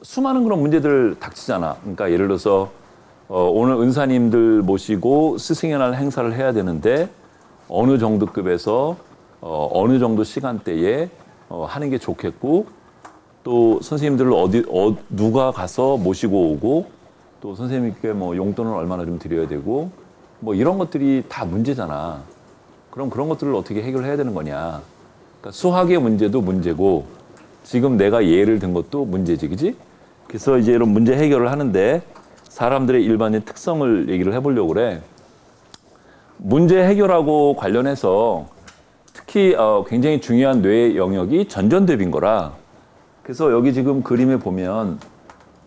수많은 그런 문제들 닥치잖아. 그러니까 예를 들어서 오늘 은사님들 모시고 스승의 날 행사를 해야 되는데 어느 정도 급에서 어느 정도 시간대에 하는 게 좋겠고 또 선생님들을 누가 가서 모시고 오고 또 선생님께 뭐 용돈을 얼마나 좀 드려야 되고 뭐 이런 것들이 다 문제잖아. 그럼 그런 것들을 어떻게 해결해야 되는 거냐. 그러니까 수학의 문제도 문제고 지금 내가 예를 든 것도 문제지, 그지? 그래서 이제 이런 문제 해결을 하는데 사람들의 일반적인 특성을 얘기를 해보려고 그래. 문제 해결하고 관련해서 특히 굉장히 중요한 뇌의 영역이 전전대비인 거라. 그래서 여기 지금 그림에 보면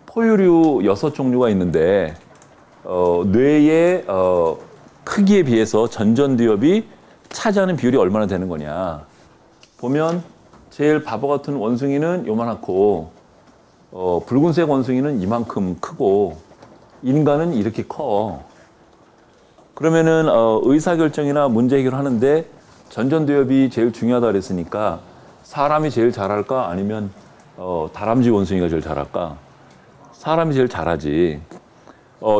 포유류 6종류가 있는데 뇌의 크기에 비해서 전전두엽이 차지하는 비율이 얼마나 되는 거냐. 보면 제일 바보 같은 원숭이는 요만하고 붉은색 원숭이는 이만큼 크고 인간은 이렇게 커. 그러면은 의사결정이나 문제 해결하는데 전전두엽이 제일 중요하다 그랬으니까 사람이 제일 잘할까 아니면 다람쥐 원숭이가 제일 잘할까? 사람이 제일 잘하지.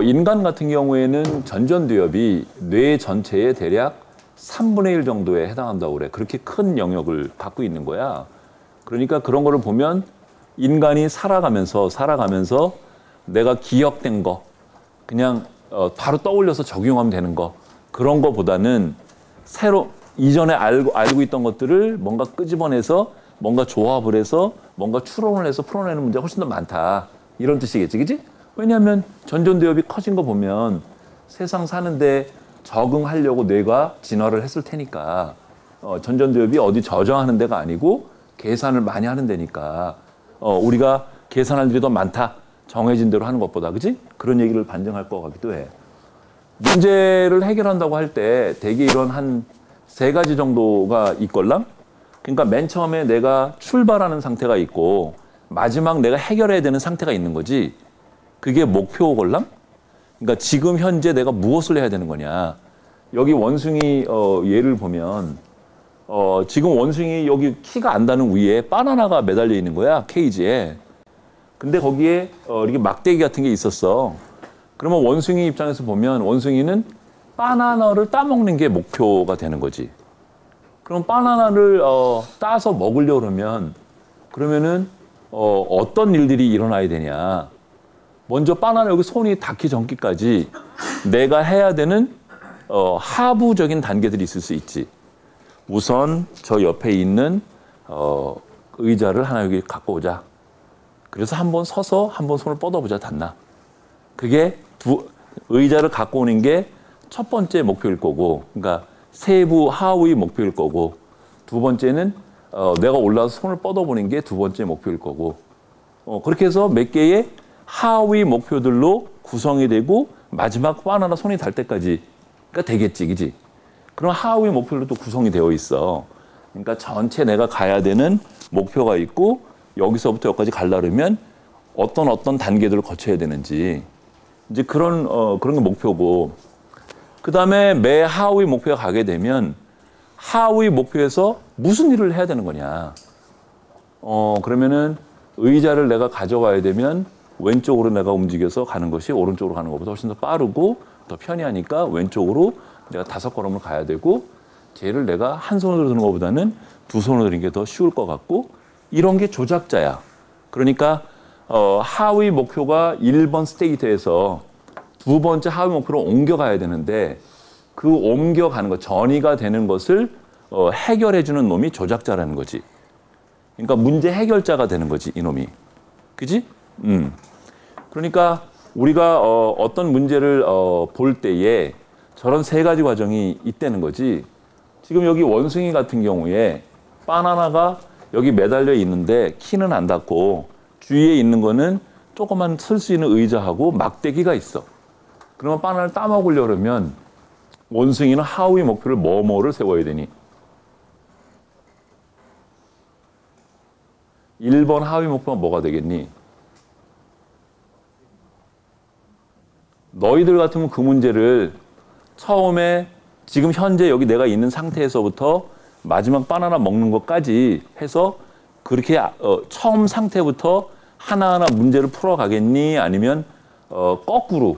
인간 같은 경우에는 전전두엽이 뇌 전체의 대략 3분의 1 정도에 해당한다고 그래. 그렇게 큰 영역을 갖고 있는 거야. 그러니까 그런 거를 보면 인간이 살아가면서 내가 기억된 거 그냥 바로 떠올려서 적용하면 되는 거 그런 거보다는 이전에 알고 있던 것들을 뭔가 끄집어내서 뭔가 조합을 해서 뭔가 추론을 해서 풀어내는 문제가 훨씬 더 많다. 이런 뜻이겠지, 그지? 왜냐하면 전전두엽이 커진 거 보면 세상 사는데 적응하려고 뇌가 진화를 했을 테니까 전전두엽이 어디 저장하는 데가 아니고 계산을 많이 하는 데니까 우리가 계산할 일이 더 많다. 정해진 대로 하는 것보다, 그지? 그런 얘기를 반증할 것 같기도 해. 문제를 해결한다고 할 때 대개 이런 한 3가지 정도가 있걸랑? 그러니까 맨 처음에 내가 출발하는 상태가 있고 마지막 내가 해결해야 되는 상태가 있는 거지. 그게 목표걸랑? 그러니까 지금 현재 내가 무엇을 해야 되는 거냐. 여기 원숭이 예를 보면 지금 원숭이 여기 키가 안 닿는 위에 바나나가 매달려 있는 거야. 케이지에. 근데 거기에 이렇게 막대기 같은 게 있었어. 그러면 원숭이 입장에서 보면 원숭이는 바나나를 따먹는 게 목표가 되는 거지. 그럼 바나나를 따서 먹으려고 그러면은 어떤 일들이 일어나야 되냐. 먼저 바나나 여기 손이 닿기 전까지 내가 해야 되는 하부적인 단계들이 있을 수 있지. 우선 저 옆에 있는 의자를 하나 여기 갖고 오자. 그래서 한번 서서 한번 손을 뻗어보자. 닿나. 그게 의자를 갖고 오는 게 첫 번째 목표일 거고, 그러니까 세부 하위 목표일 거고, 두 번째는 내가 올라와서 손을 뻗어보는 게 두 번째 목표일 거고, 그렇게 해서 몇 개의 하위 목표들로 구성이 되고 마지막 바나나 손이 닿을 때까지가 되겠지, 그지? 그럼 하위 목표로 또 구성이 되어 있어. 그러니까 전체 내가 가야 되는 목표가 있고 여기서부터 여기까지 가려면 어떤 단계들을 거쳐야 되는지 이제 그런 게 목표고, 그 다음에 매 하위 목표에 가게 되면 하위 목표에서 무슨 일을 해야 되는 거냐. 그러면은 의자를 내가 가져가야 되면 왼쪽으로 내가 움직여서 가는 것이 오른쪽으로 가는 것보다 훨씬 더 빠르고 더 편리하니까 왼쪽으로 내가 5걸음을 가야 되고, 쟤를 내가 한 손으로 드는 것보다는 두 손으로 드는 게 더 쉬울 것 같고, 이런 게 조작자야. 그러니까 하위 목표가 1번 스테이트에서 두 번째 하위 목표로 옮겨가야 되는데 그 옮겨가는 것, 전이가 되는 것을 해결해주는 놈이 조작자라는 거지. 그러니까 문제 해결자가 되는 거지, 이놈이. 그지? 그러니까 우리가 어떤 문제를 볼 때에 저런 3가지 과정이 있다는 거지. 지금 여기 원숭이 같은 경우에 바나나가 여기 매달려 있는데 키는 안 닿고 주위에 있는 거는 조그만 쓸 수 있는 의자하고 막대기가 있어. 그러면 바나나를 따먹으려고 그러면 원숭이는 하위 목표를 뭐를 세워야 되니? 1번 하위 목표가 뭐가 되겠니? 너희들 같으면 그 문제를 처음에 지금 현재 여기 내가 있는 상태에서부터 마지막 바나나 먹는 것까지 해서 그렇게 처음 상태부터 하나하나 문제를 풀어가겠니? 아니면 거꾸로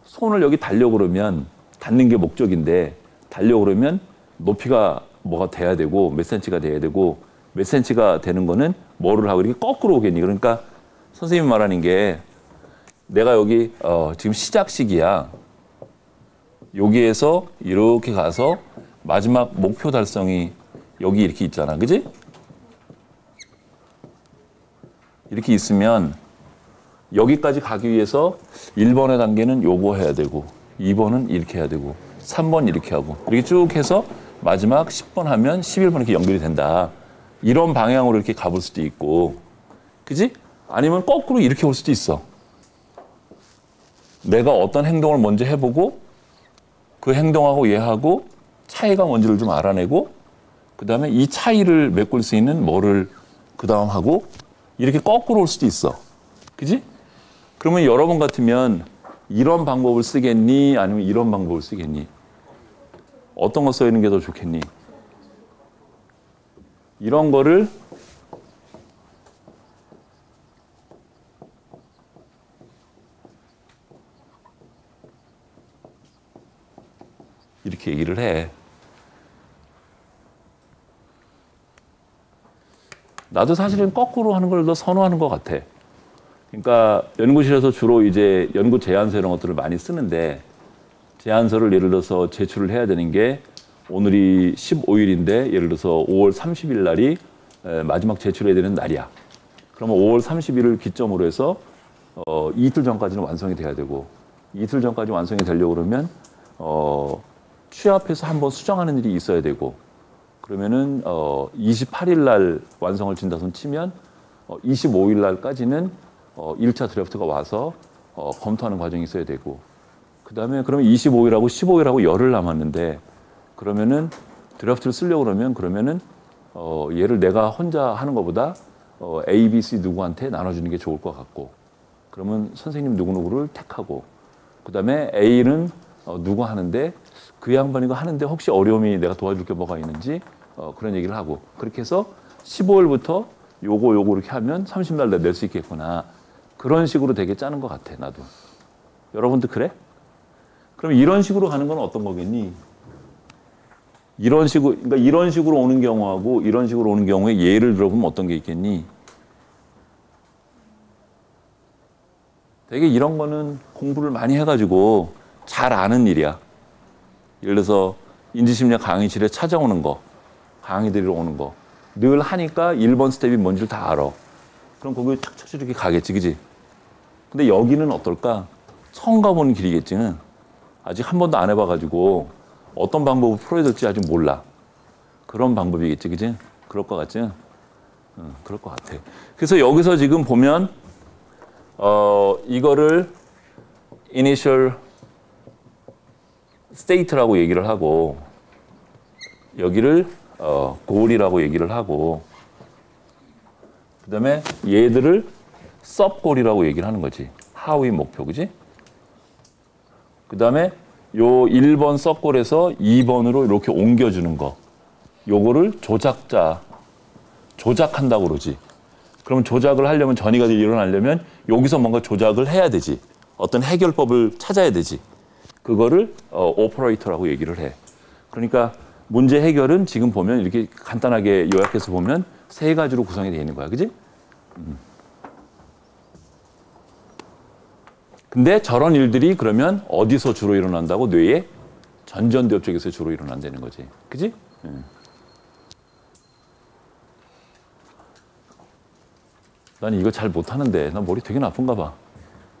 손을 여기 달려고 그러면 닿는 게 목적인데 달려고 그러면 높이가 뭐가 돼야 되고 몇 센치가 돼야 되고 몇 센치가 되는 거는 뭐를 하고 이렇게 거꾸로 오겠니? 그러니까 선생님이 말하는 게 내가 여기 지금 시작식이야. 여기에서 이렇게 가서 마지막 목표 달성이 여기 이렇게 있잖아. 그지? 이렇게 있으면 여기까지 가기 위해서 1번의 단계는 요거 해야 되고 2번은 이렇게 해야 되고 3번 이렇게 하고 이렇게 쭉 해서 마지막 10번 하면 11번 이렇게 연결이 된다. 이런 방향으로 이렇게 가볼 수도 있고 그지? 아니면 거꾸로 이렇게 올 수도 있어. 내가 어떤 행동을 먼저 해보고 그 행동하고 얘하고 차이가 뭔지를 좀 알아내고 그 다음에 이 차이를 메꿀 수 있는 뭐를 그 다음 하고 이렇게 거꾸로 올 수도 있어. 그지? 그러면 여러분 같으면 이런 방법을 쓰겠니? 아니면 이런 방법을 쓰겠니? 어떤 거 써있는 게 더 좋겠니? 이런 거를 이렇게 얘기를 해. 나도 사실은 거꾸로 하는 걸 더 선호하는 것 같아. 그러니까 연구실에서 주로 이제 연구 제안서 이런 것들을 많이 쓰는데 제안서를 예를 들어서 제출을 해야 되는 게 오늘이 15일인데 예를 들어서 5월 30일 날이 마지막 제출해야 되는 날이야. 그러면 5월 30일을 기점으로 해서 이틀 전까지는 완성이 돼야 되고 이틀 전까지 완성이 되려고 그러면 취합해서 한번 수정하는 일이 있어야 되고 그러면은 28일 날 완성을 진다 손 치면 25일 날까지는 1차 드래프트가 와서 검토하는 과정이 있어야 되고 그다음에 그러면 25일하고 15일하고 열흘 남았는데 그러면은 드래프트를 쓰려고 그러면은 얘를 내가 혼자 하는 것보다 A, B, C 누구한테 나눠주는 게 좋을 것 같고 그러면 선생님 누구누구를 택하고 그다음에 A는 누구 하는데 그 양반이 이거 하는데 혹시 어려움이 내가 도와줄 게 뭐가 있는지 그런 얘기를 하고 그렇게 해서 15일부터 요거 이렇게 하면 30날 내가 낼 수 있겠구나. 그런 식으로 되게 짜는 것 같아, 나도. 여러분도 그래? 그럼 이런 식으로 가는 건 어떤 거겠니? 그러니까 이런 식으로 오는 경우하고 이런 식으로 오는 경우에 예를 들어보면 어떤 게 있겠니? 되게 이런 거는 공부를 많이 해가지고 잘 아는 일이야. 예를 들어서 인지심리학 강의실에 찾아오는 거, 강의 들으러 오는 거. 늘 하니까 1번 스텝이 뭔지를 다 알아. 그럼 거기 착착 이렇게 가겠지, 그지? 근데 여기는 어떨까? 처음 가보는 길이겠지. 아직 한 번도 안 해봐가지고 어떤 방법을 풀어야 될지 아직 몰라. 그런 방법이겠지, 그지? 그럴 것 같지? 그럴 것 같아. 그래서 여기서 지금 보면 이거를 initial state라고 얘기를 하고 여기를 goal이라고 얘기를 하고 그다음에 얘들을 subgoal이라고 얘기를 하는 거지. 하위 목표, 그지? 그다음에 요 1번 subgoal에서 2번으로 이렇게 옮겨주는 거. 요거를 조작한다고 그러지. 그럼 조작을 하려면 전이가 일어나려면 여기서 뭔가 조작을 해야 되지. 어떤 해결법을 찾아야 되지. 그거를 오퍼레이터라고 얘기를 해. 그러니까 문제 해결은 지금 보면 이렇게 간단하게 요약해서 보면 세 가지로 구성이 되어 있는 거야. 그지? 근데 저런 일들이 그러면 어디서 주로 일어난다고? 뇌의 전전두엽 쪽에서 주로 일어난다는 거지. 그지? 난 이거 잘 못하는데 나 머리 되게 나쁜가 봐.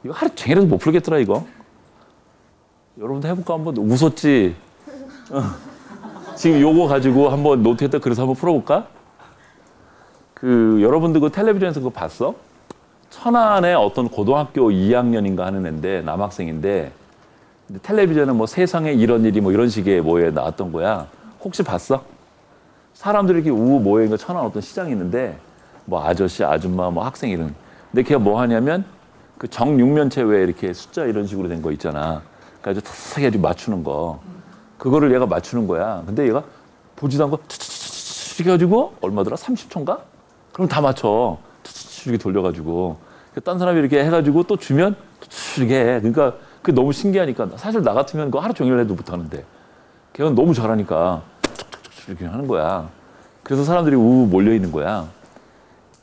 이거 하루 종일해도 못 풀겠더라 이거. 여러분도 해볼까 한번? 웃었지? 지금 요거 가지고 한번 노트에다 그래서 한번 풀어볼까? 여러분들 그 텔레비전에서 그거 봤어? 천안에 어떤 고등학교 2학년인가 하는 애인데 남학생인데 텔레비전에 뭐 세상에 이런 일이 뭐 이런 식의 뭐에 나왔던 거야. 혹시 봤어? 사람들이 이렇게 우우 모여있는 천안 어떤 시장이 있는데 뭐 아저씨, 아줌마, 뭐 학생 이런. 근데 걔가 뭐 하냐면 그 정육면체 왜 이렇게 숫자 이런 식으로 된 거 있잖아. 그래서 탁 해가지고 맞추는 거. 그거를 얘가 맞추는 거야. 근데 얘가 보지도 않고 이렇게 해가지고 얼마더라? 30초인가? 그럼 다 맞춰. 이렇게 돌려가지고. 딴 사람이 이렇게 해가지고 또 주면 또 이렇게 해. 그러니까 그게 너무 신기하니까 사실 나 같으면 그거 하루 종일 해도 못하는데 걔가 너무 잘하니까 이렇게 하는 거야. 그래서 사람들이 우 몰려 있는 거야.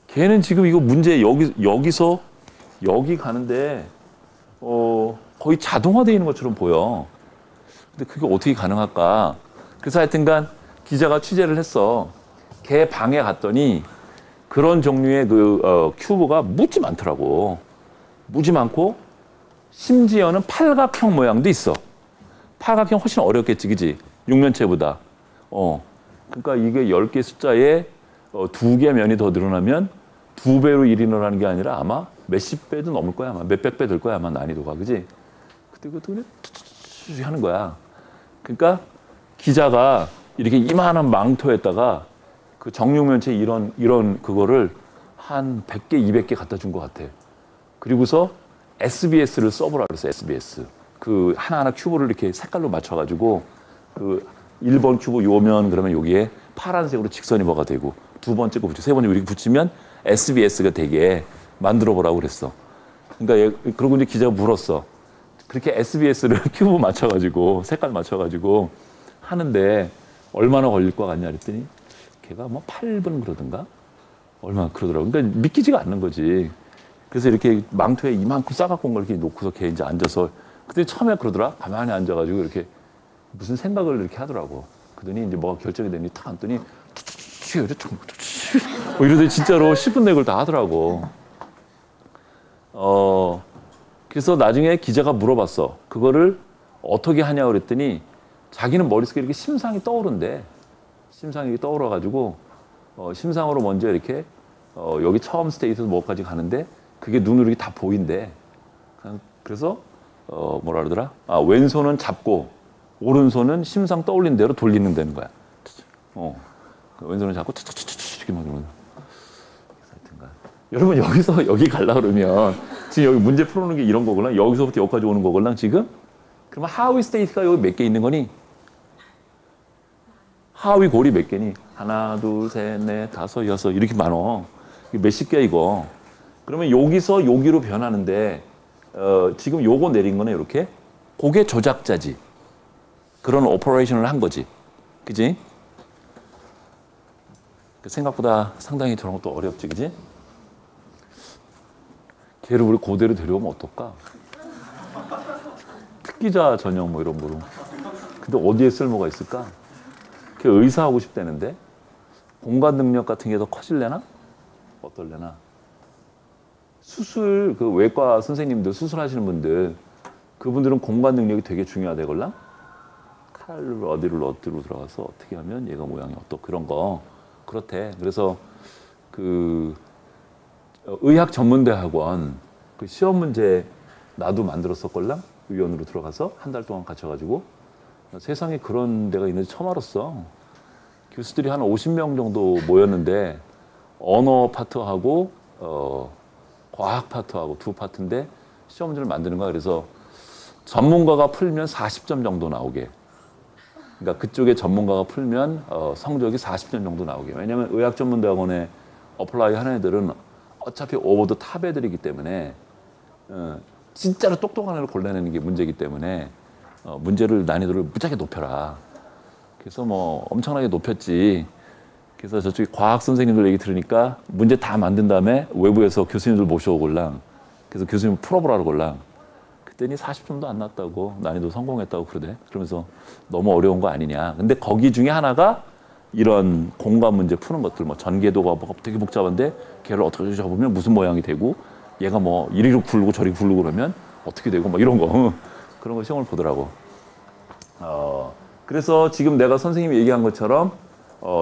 걔는 지금 이거 문제 여기서 여기 가는데 거의 자동화되어 있는 것처럼 보여. 근데 그게 어떻게 가능할까? 그래서 하여튼간 기자가 취재를 했어. 걔 방에 갔더니 그런 종류의 큐브가 무지 많더라고. 무지 많고 심지어는 팔각형 모양도 있어. 팔각형 훨씬 어렵겠지, 그지? 육면체보다. 그러니까 이게 10개 숫자에 2개 면이 더 늘어나면 2배로 일이 늘어나는 게 아니라 아마 몇십 배도 넘을 거야. 아마 몇백 배 될 거야. 아마 난이도가, 그지? 그때 그것도 그냥 하는 거야. 그러니까 기자가 이렇게 이만한 망토에다가 그 정육면체 이런 그거를 한 100개, 200개 갖다 준 것 같아. 그리고서 SBS를 써보라 그랬어, SBS. 그 하나하나 큐브를 이렇게 색깔로 맞춰가지고 그 1번 큐브 요면 그러면 여기에 파란색으로 직선이 뭐가 되고 두 번째 거 붙이고 세 번째 이렇게 붙이면 SBS가 되게 만들어 보라고 그랬어. 그러니까 그러고 이제 기자가 물었어. 그렇게 SBS를 큐브 맞춰가지고 색깔 맞춰가지고 하는데 얼마나 걸릴 것 같냐 그랬더니 걔가 뭐 8분 그러던가 얼마 그러더라고. 그러니까 믿기지가 않는 거지. 그래서 이렇게 망토에 이만큼 싸갖고 온 걸 이렇게 놓고서 걔 이제 앉아서 그때 처음에 그러더라. 가만히 앉아가지고 이렇게 무슨 생각을 이렇게 하더라고. 그러더니 이제 뭐가 결정이 되니 탁 앉더니 뭐 이러더니 진짜로 10분 내에 그걸 다 하더라고. 그래서 나중에 기자가 물어봤어. 그거를 어떻게 하냐고 그랬더니 자기는 머릿속에 이렇게 심상이 떠오른대. 심상이 떠오르가지고 심상으로 먼저 이렇게 여기 처음 스테이트에서 뭐까지 가는데 그게 눈으로 이렇게 다 보인대. 그래서 뭐라 그러더라? 왼손은 잡고 오른손은 심상 떠올린 대로 돌리는 되는 거야. 왼손은 잡고 이렇게 막 이러면. 여러분 여기서 여기 가려고 그러면 지금 여기 문제 풀어오는 게 이런 거구나. 여기서부터 여기까지 오는 거구나 지금. 그러면 하위 스테이트가 여기 몇 개 있는 거니? 하위 골이 몇 개니? 하나, 둘, 셋, 넷, 다섯, 여섯 이렇게 많어. 몇십 개야 이거. 그러면 여기서 여기로 변하는데 지금 요거 내린 거네 이렇게. 그게 조작자지. 그런 오퍼레이션을 한 거지. 그지? 생각보다 상당히 저런 것도 어렵지, 그지? 걔를 우리 고대로 데려오면 어떨까? 특기자 전형 뭐 이런 거로. 근데 어디에 쓸모가 있을까? 걔 의사하고 싶다는데? 공간 능력 같은 게 더 커질래나? 어떨래나? 수술, 그 외과 선생님들, 수술하시는 분들, 그분들은 공간 능력이 되게 중요하대걸라? 칼을 어디로 들어가서 어떻게 하면 얘가 모양이 어떠 그런 거. 그렇대. 그래서 그 의학 전문대학원 그 시험 문제 나도 만들었었걸랑 위원으로 들어가서 한 달 동안 갇혀가지고 세상에 그런 데가 있는지 처음 알았어. 교수들이 한 50명 정도 모였는데 언어 파트하고 과학 파트하고 두 파트인데 시험 문제를 만드는 거야. 그래서 전문가가 풀면 40점 정도 나오게. 그러니까 그쪽에 전문가가 풀면 성적이 40점 정도 나오게. 왜냐하면 의학 전문대학원에 어플라이 하는 애들은 어차피 오버 더 탑 애들이기 때문에 진짜로 똑똑한 애를 골라내는 게 문제이기 때문에 문제를 난이도를 무지하게 높여라. 그래서 뭐 엄청나게 높였지. 그래서 저쪽에 과학 선생님들 얘기 들으니까 문제 다 만든 다음에 외부에서 교수님들 모셔오걸랑. 그래서 교수님 풀어보라고 걸랑. 그랬더니 40점도 안 났다고 난이도 성공했다고 그러대. 그러면서 너무 어려운 거 아니냐. 근데 거기 중에 하나가 이런 공간 문제 푸는 것들, 뭐 전개도가 되게 복잡한데 걔를 어떻게 잡으면 무슨 모양이 되고 얘가 뭐 이리로 굴고 저리 굴고 그러면 어떻게 되고 뭐 이런 거 그런 거 시험을 보더라고. 그래서 지금 내가 선생님이 얘기한 것처럼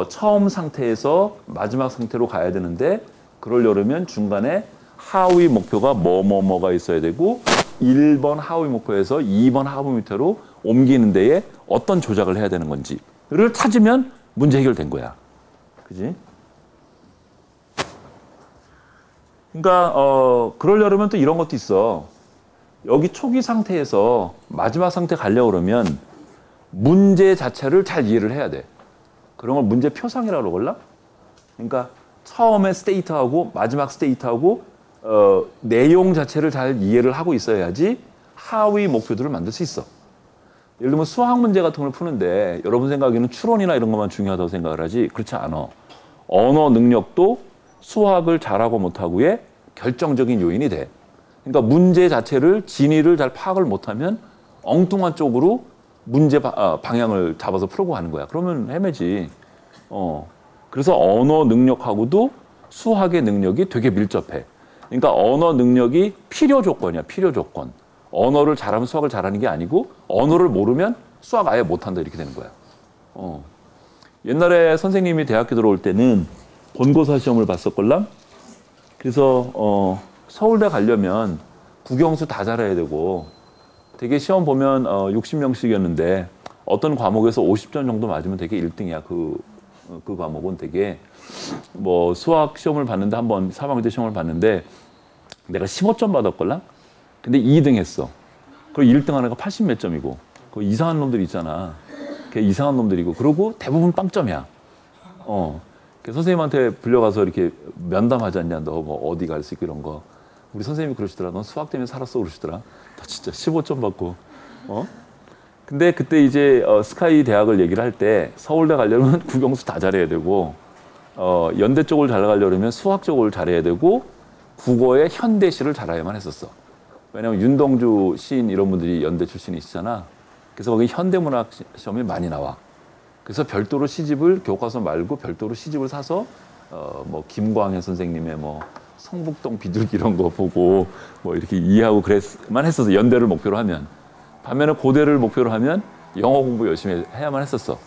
처음 상태에서 마지막 상태로 가야 되는데 그러려면 중간에 하위 목표가 뭐가 있어야 되고 1번 하위 목표에서 2번 하위 목표로 옮기는 데에 어떤 조작을 해야 되는 건지를 찾으면 문제 해결된 거야. 그지? 그러니까 그러려면 또 이런 것도 있어. 여기 초기 상태에서 마지막 상태 가려고 그러면 문제 자체를 잘 이해를 해야 돼. 그런 걸 문제 표상이라고 그러걸라? 그러니까 처음에 스테이트하고 마지막 스테이트하고 내용 자체를 잘 이해를 하고 있어야지 하위 목표들을 만들 수 있어. 예를 들면 수학 문제 같은 걸 푸는데 여러분 생각에는 추론이나 이런 것만 중요하다고 생각을 하지 그렇지 않아. 언어 능력도 수학을 잘하고 못하고의 결정적인 요인이 돼. 그러니까 문제 자체를 진위를 잘 파악을 못하면 엉뚱한 쪽으로 문제 방향을 잡아서 풀고 가는 거야. 그러면 헤매지. 그래서 언어 능력하고도 수학의 능력이 되게 밀접해. 그러니까 언어 능력이 필요 조건이야. 필요 조건. 언어를 잘하면 수학을 잘하는 게 아니고 언어를 모르면 수학 아예 못한다 이렇게 되는 거야. 옛날에 선생님이 대학교 들어올 때는 본고사 시험을 봤었걸랑. 그래서 서울대 가려면 국영수 다 잘해야 되고 되게 시험 보면 60명씩이었는데 어떤 과목에서 50점 정도 맞으면 되게 1등이야. 그 과목은 되게 뭐 수학 시험을 봤는데 한번 3학년 때 시험을 봤는데 내가 15점 받았걸랑. 근데 2등 했어. 그리고 1등 하는 거 80 몇 점이고 그 이상한 놈들 있잖아. 그 이상한 놈들이고 그러고 대부분 빵점이야. 그 선생님한테 불려가서 이렇게 면담하지 않냐. 너 뭐 어디 갈 수 있고 이런 거. 우리 선생님이 그러시더라. 넌 수학 때문에 살았어 그러시더라. 나 진짜 15점 받고. 근데 그때 이제 스카이 대학을 얘기를 할 때 서울대 가려면 국영수 다 잘해야 되고 연대 쪽을 잘 가려면 수학 쪽을 잘해야 되고 국어에 현대시를 잘해야만 했었어. 왜냐면 윤동주 시인 이런 분들이 연대 출신이시잖아. 그래서 거기 현대문학 시험이 많이 나와. 그래서 별도로 시집을 교과서 말고 별도로 시집을 사서 뭐 김광현 선생님의 뭐 성북동 비둘기 이런 거 보고 뭐 이렇게 이해하고 그랬만 했었어. 연대를 목표로 하면. 반면에 고대를 목표로 하면 영어 공부 열심히 해야만 했었어.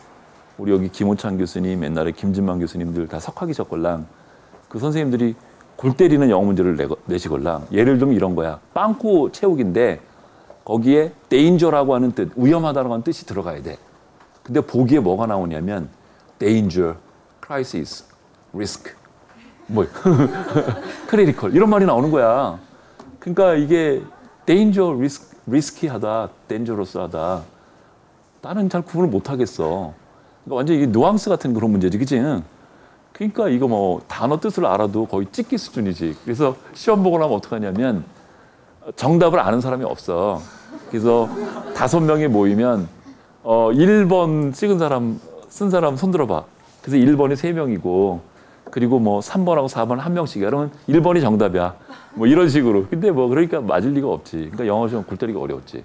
우리 여기 김호찬 교수님, 옛날에 김진만 교수님들 다 석학이셨걸랑. 그 선생님들이 골 때리는 영어 문제를 내시걸랑. 예를 들면 이런 거야. 빵꾸 채우기인데 거기에 danger라고 하는 뜻, 위험하다고 하는 뜻이 들어가야 돼. 근데 보기에 뭐가 나오냐면 danger, crisis, risk, 뭐 critical 이런 말이 나오는 거야. 그러니까 이게 danger, risk, risky하다, dangerous하다. 나는 잘 구분을 못 하겠어. 그러니까 완전 이게 뉘앙스 같은 그런 문제지, 그치? 그러니까 이거 뭐 단어 뜻을 알아도 거의 찍기 수준이지. 그래서 시험 보고 나면 어떡하냐면 정답을 아는 사람이 없어. 그래서 5명이 모이면 1번 찍은 사람, 쓴 사람 손 들어봐. 그래서 1번이 3명이고 그리고 뭐 3번하고 4번 1명씩이야. 그러면 1번이 정답이야. 뭐 이런 식으로. 근데 뭐 그러니까 맞을 리가 없지. 그러니까 영어 시험 골 때리기 어려웠지.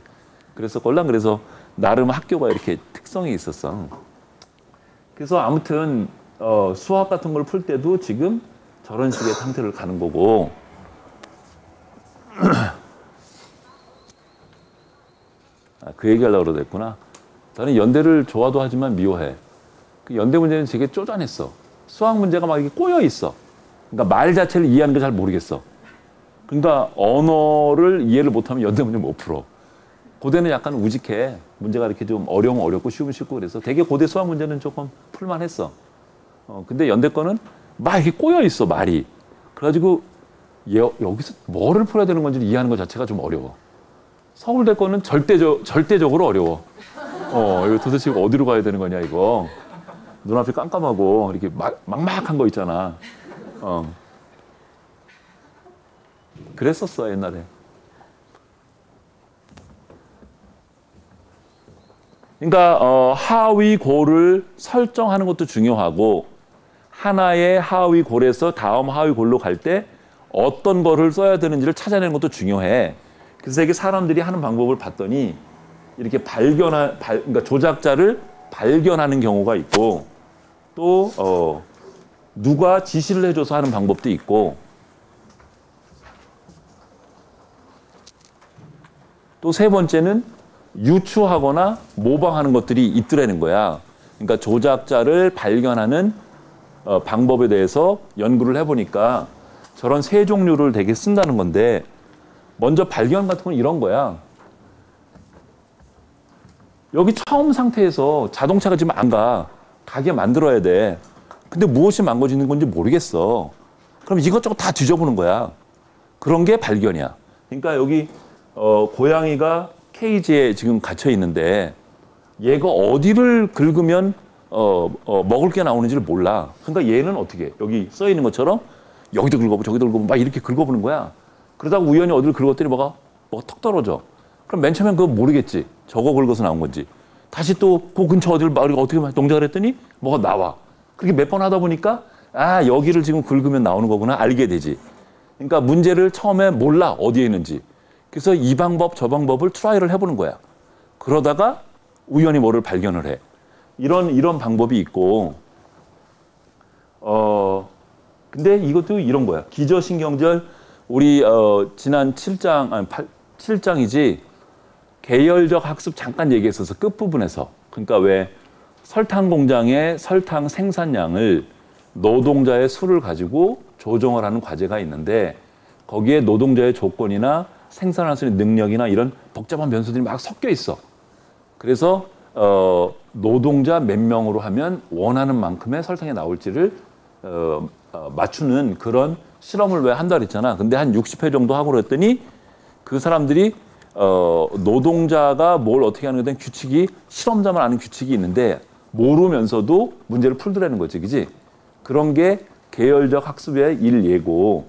그래서 그래서 나름 학교가 이렇게 특성이 있었어. 그래서 아무튼 수학 같은 걸 풀 때도 지금 저런 식의 상태를 가는 거고. 그 얘기하려고 그러댔구나. 나는 연대를 좋아도 하지만 미워해. 그 연대 문제는 되게 쪼잔했어. 수학 문제가 막 이렇게 꼬여 있어. 그러니까 말 자체를 이해하는 게 잘 모르겠어. 그러니까 언어를 이해를 못하면 연대 문제 못 풀어. 고대는 약간 우직해. 문제가 이렇게 좀 어려우면 어렵고 쉬우면 쉽고 그래서 되게 고대 수학 문제는 조금 풀만했어. 근데 연대 거는 막 이렇게 꼬여 있어, 말이. 그래가지고 여기서 뭐를 풀어야 되는 건지 이해하는 것 자체가 좀 어려워. 서울대 거는 절대적으로 어려워. 이거 도대체 어디로 가야 되는 거냐, 이거. 눈앞이 깜깜하고 이렇게 막막한 거 있잖아. 그랬었어, 옛날에. 그러니까 하위 골을 설정하는 것도 중요하고 하나의 하위 골에서 다음 하위 골로 갈 때 어떤 거를 써야 되는지를 찾아내는 것도 중요해. 그래서 이게 사람들이 하는 방법을 봤더니 이렇게 그러니까 조작자를 발견하는 경우가 있고 또 누가 지시를 해줘서 하는 방법도 있고 또 세 번째는 유추하거나 모방하는 것들이 있더라는 거야. 그러니까 조작자를 발견하는 방법에 대해서 연구를 해보니까 저런 세 종류를 되게 쓴다는 건데 먼저 발견 같은 건 이런 거야. 여기 처음 상태에서 자동차가 지금 안 가. 가게 만들어야 돼. 근데 무엇이 망가지는 건지 모르겠어. 그럼 이것저것 다 뒤져보는 거야. 그런 게 발견이야. 그러니까 여기 고양이가 케이지에 지금 갇혀 있는데 얘가 어디를 긁으면 먹을 게 나오는지를 몰라. 그러니까 얘는 어떻게 해? 여기 써 있는 것처럼 여기도 긁어보고 저기도 긁어보고 막 이렇게 긁어보는 거야. 그러다가 우연히 어디를 긁었더니 뭐가 턱 떨어져. 그럼 맨 처음엔 그거 모르겠지. 저거 긁어서 나온 건지. 다시 또 그 근처 어디를 우리가 어떻게 동작을 했더니 뭐가 나와. 그렇게 몇 번 하다 보니까 아, 여기를 지금 긁으면 나오는 거구나 알게 되지. 그러니까 문제를 처음에 몰라 어디에 있는지. 그래서 이 방법 저 방법을 트라이를 해보는 거야. 그러다가 우연히 뭐를 발견을 해. 이런 방법이 있고 근데 이것도 이런 거야. 기저신경절 우리 지난 7장이지 계열적 학습 잠깐 얘기했어서 끝부분에서. 그러니까 왜 설탕 공장의 설탕 생산량을 노동자의 수를 가지고 조정을 하는 과제가 있는데 거기에 노동자의 조건이나 생산할 수 있는 능력이나 이런 복잡한 변수들이 막 섞여 있어. 그래서 노동자 몇 명으로 하면 원하는 만큼의 설탕이 나올지를 맞추는 그런 실험을 왜 한다 그랬잖아. 근데 한 60회 정도 하고 그랬더니 그 사람들이 노동자가 뭘 어떻게 하는 것에 대한 규칙이 실험자만 아는 규칙이 있는데 모르면서도 문제를 풀더라는 거지. 그지? 그런 게 계열적 학습의 일예고.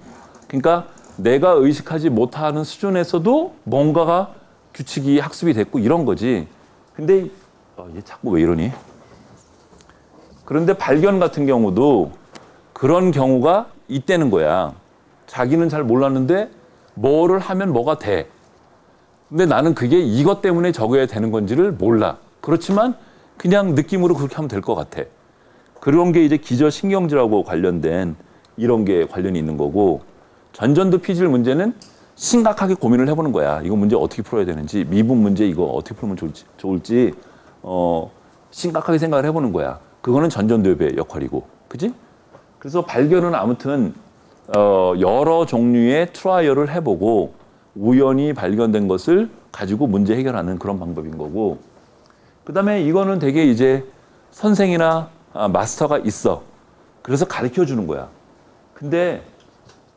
그러니까 내가 의식하지 못하는 수준에서도 뭔가가 규칙이 학습이 됐고 이런 거지. 근데 얘 자꾸 왜 이러니? 그런데 발견 같은 경우도 그런 경우가 있다는 거야. 자기는 잘 몰랐는데 뭐를 하면 뭐가 돼. 근데 나는 그게 이것 때문에 적어야 되는 건지를 몰라. 그렇지만 그냥 느낌으로 그렇게 하면 될 것 같아. 그런 게 이제 기저신경질하고 관련된 이런 게 관련이 있는 거고, 전전도 피질 문제는 심각하게 고민을 해보는 거야. 이거 문제 어떻게 풀어야 되는지, 미분 문제 이거 어떻게 풀면 좋을지 심각하게 생각을 해보는 거야. 그거는 전전도협의 역할이고, 그지? 그래서 발견은 아무튼 여러 종류의 트라이얼을 해보고 우연히 발견된 것을 가지고 문제 해결하는 그런 방법인 거고, 그다음에 이거는 되게 이제 선생이나 마스터가 있어. 그래서 가르쳐 주는 거야. 근데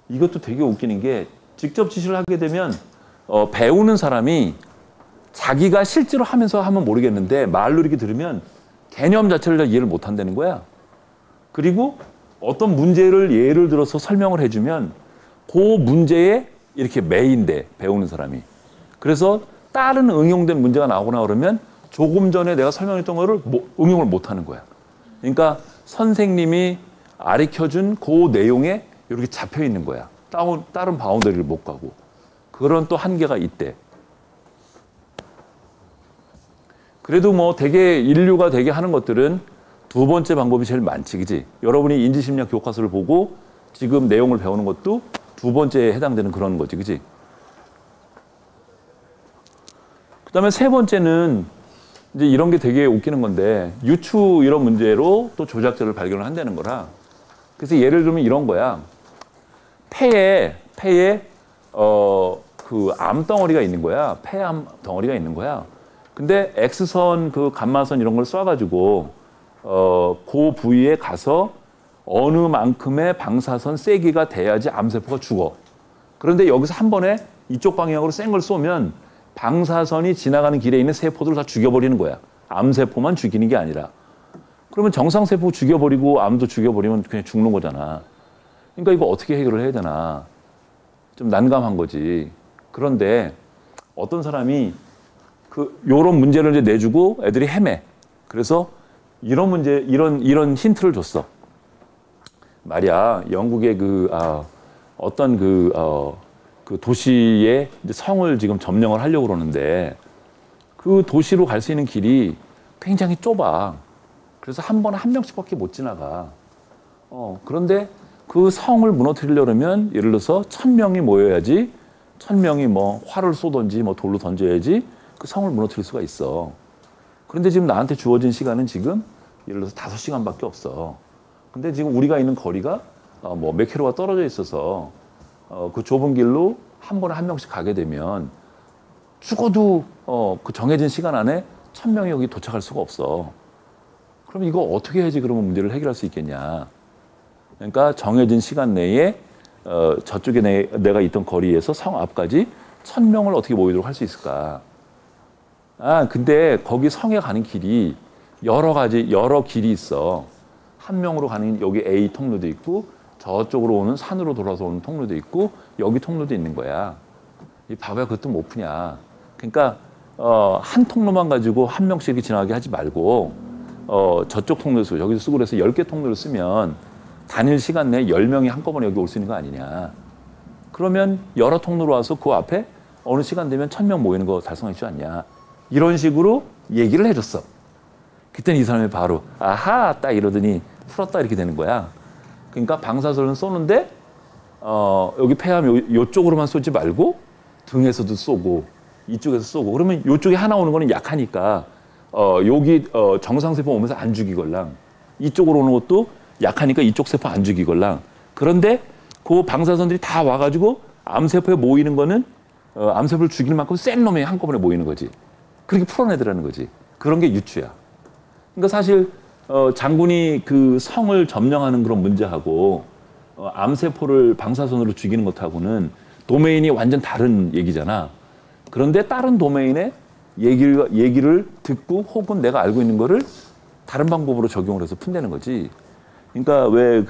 이것도 되게 웃기는 게 직접 지시를 하게 되면 배우는 사람이 자기가 실제로 하면서 하면 모르겠는데 말로 이렇게 들으면 개념 자체를 다 이해를 못 한다는 거야. 그리고 어떤 문제를 예를 들어서 설명을 해주면 그 문제에 이렇게 매인돼, 배우는 사람이. 그래서 다른 응용된 문제가 나오거나 그러면 조금 전에 내가 설명했던 거를 응용을 못 하는 거야. 그러니까 선생님이 가르쳐준 그 내용에 이렇게 잡혀 있는 거야. 다른 바운더리를 못 가고. 그런 또 한계가 있대. 그래도 뭐 되게 인류가 되게 하는 것들은 두 번째 방법이 제일 많지, 그지? 여러분이 인지심리학 교과서를 보고 지금 내용을 배우는 것도 두 번째에 해당되는 그런 거지, 그지? 그 다음에 세 번째는 이제 이런 게 되게 웃기는 건데, 유추 이런 문제로 또 조작자를 발견을 한다는 거라. 그래서 예를 들면 이런 거야. 폐에 그 암덩어리가 있는 거야. 폐암 덩어리가 있는 거야. 근데 X선, 그 감마선 이런 걸 쏴가지고 그 부위에 가서 어느 만큼의 방사선 세기가 돼야지 암세포가 죽어. 그런데 여기서 한 번에 이쪽 방향으로 센 걸 쏘면 방사선이 지나가는 길에 있는 세포들을 다 죽여버리는 거야. 암세포만 죽이는 게 아니라. 그러면 정상세포 죽여버리고 암도 죽여버리면 그냥 죽는 거잖아. 그러니까 이거 어떻게 해결을 해야 되나. 좀 난감한 거지. 그런데 어떤 사람이 요런 문제를 이제 내주고 애들이 헤매. 그래서 이런 문제, 이런 힌트를 줬어. 말이야, 영국의 어떤 그 도시의 이제 성을 지금 점령을 하려고 그러는데 그 도시로 갈 수 있는 길이 굉장히 좁아. 그래서 한 번에 한 명씩밖에 못 지나가. 그런데 그 성을 무너뜨리려면 예를 들어서 1000명이 모여야지, 1000명이 뭐 활을 쏘든지 뭐 돌로 던져야지 그 성을 무너뜨릴 수가 있어. 그런데 지금 나한테 주어진 시간은 지금 예를 들어서 5시간밖에 없어. 근데 지금 우리가 있는 거리가 뭐 몇 킬로가 떨어져 있어서 그 좁은 길로 한 번에 한 명씩 가게 되면 죽어도 그 정해진 시간 안에 1000명이 여기 도착할 수가 없어. 그럼 이거 어떻게 해야지 그러면 문제를 해결할 수 있겠냐. 그러니까 정해진 시간 내에 저쪽에 내가 있던 거리에서 성 앞까지 1000명을 어떻게 모이도록 할 수 있을까. 근데 거기 성에 가는 길이 여러 길이 있어. 한 명으로 가는 여기 A 통로도 있고 저쪽으로 오는 산으로 돌아서 오는 통로도 있고 여기 통로도 있는 거야. 이 바보야 그것도 못 푸냐. 그러니까 한 통로만 가지고 한 명씩 이렇게 지나가게 하지 말고 저쪽 통로를 쓰고 여기서 쓰고 그래서 10개 통로를 쓰면 단일 시간 내에 10명이 한꺼번에 여기 올 수 있는 거 아니냐. 그러면 여러 통로로 와서 그 앞에 어느 시간 되면 1000명 모이는 거 달성할 수 않냐. 이런 식으로 얘기를 해줬어. 그때는 이 사람이 바로 아하 딱 이러더니 풀었다 이렇게 되는 거야. 그러니까 방사선을 쏘는데 여기 폐하면 이쪽으로만 쏘지 말고 등에서도 쏘고 이쪽에서 쏘고 그러면 이쪽에 하나 오는 거는 약하니까 여기 정상세포 오면서 안 죽이걸랑 이쪽으로 오는 것도 약하니까 이쪽 세포 안 죽이걸랑 그런데 그 방사선들이 다 와가지고 암세포에 모이는 거는 암세포를 죽일 만큼 센 놈이 한꺼번에 모이는 거지. 그렇게 풀어내더라는 거지. 그런 게 유추야. 그러니까 사실 장군이 그 성을 점령하는 그런 문제하고 암세포를 방사선으로 죽이는 것하고는 도메인이 완전 다른 얘기잖아. 그런데 다른 도메인의 얘기를 듣고 혹은 내가 알고 있는 거를 다른 방법으로 적용을 해서 푼다는 거지. 그러니까 왜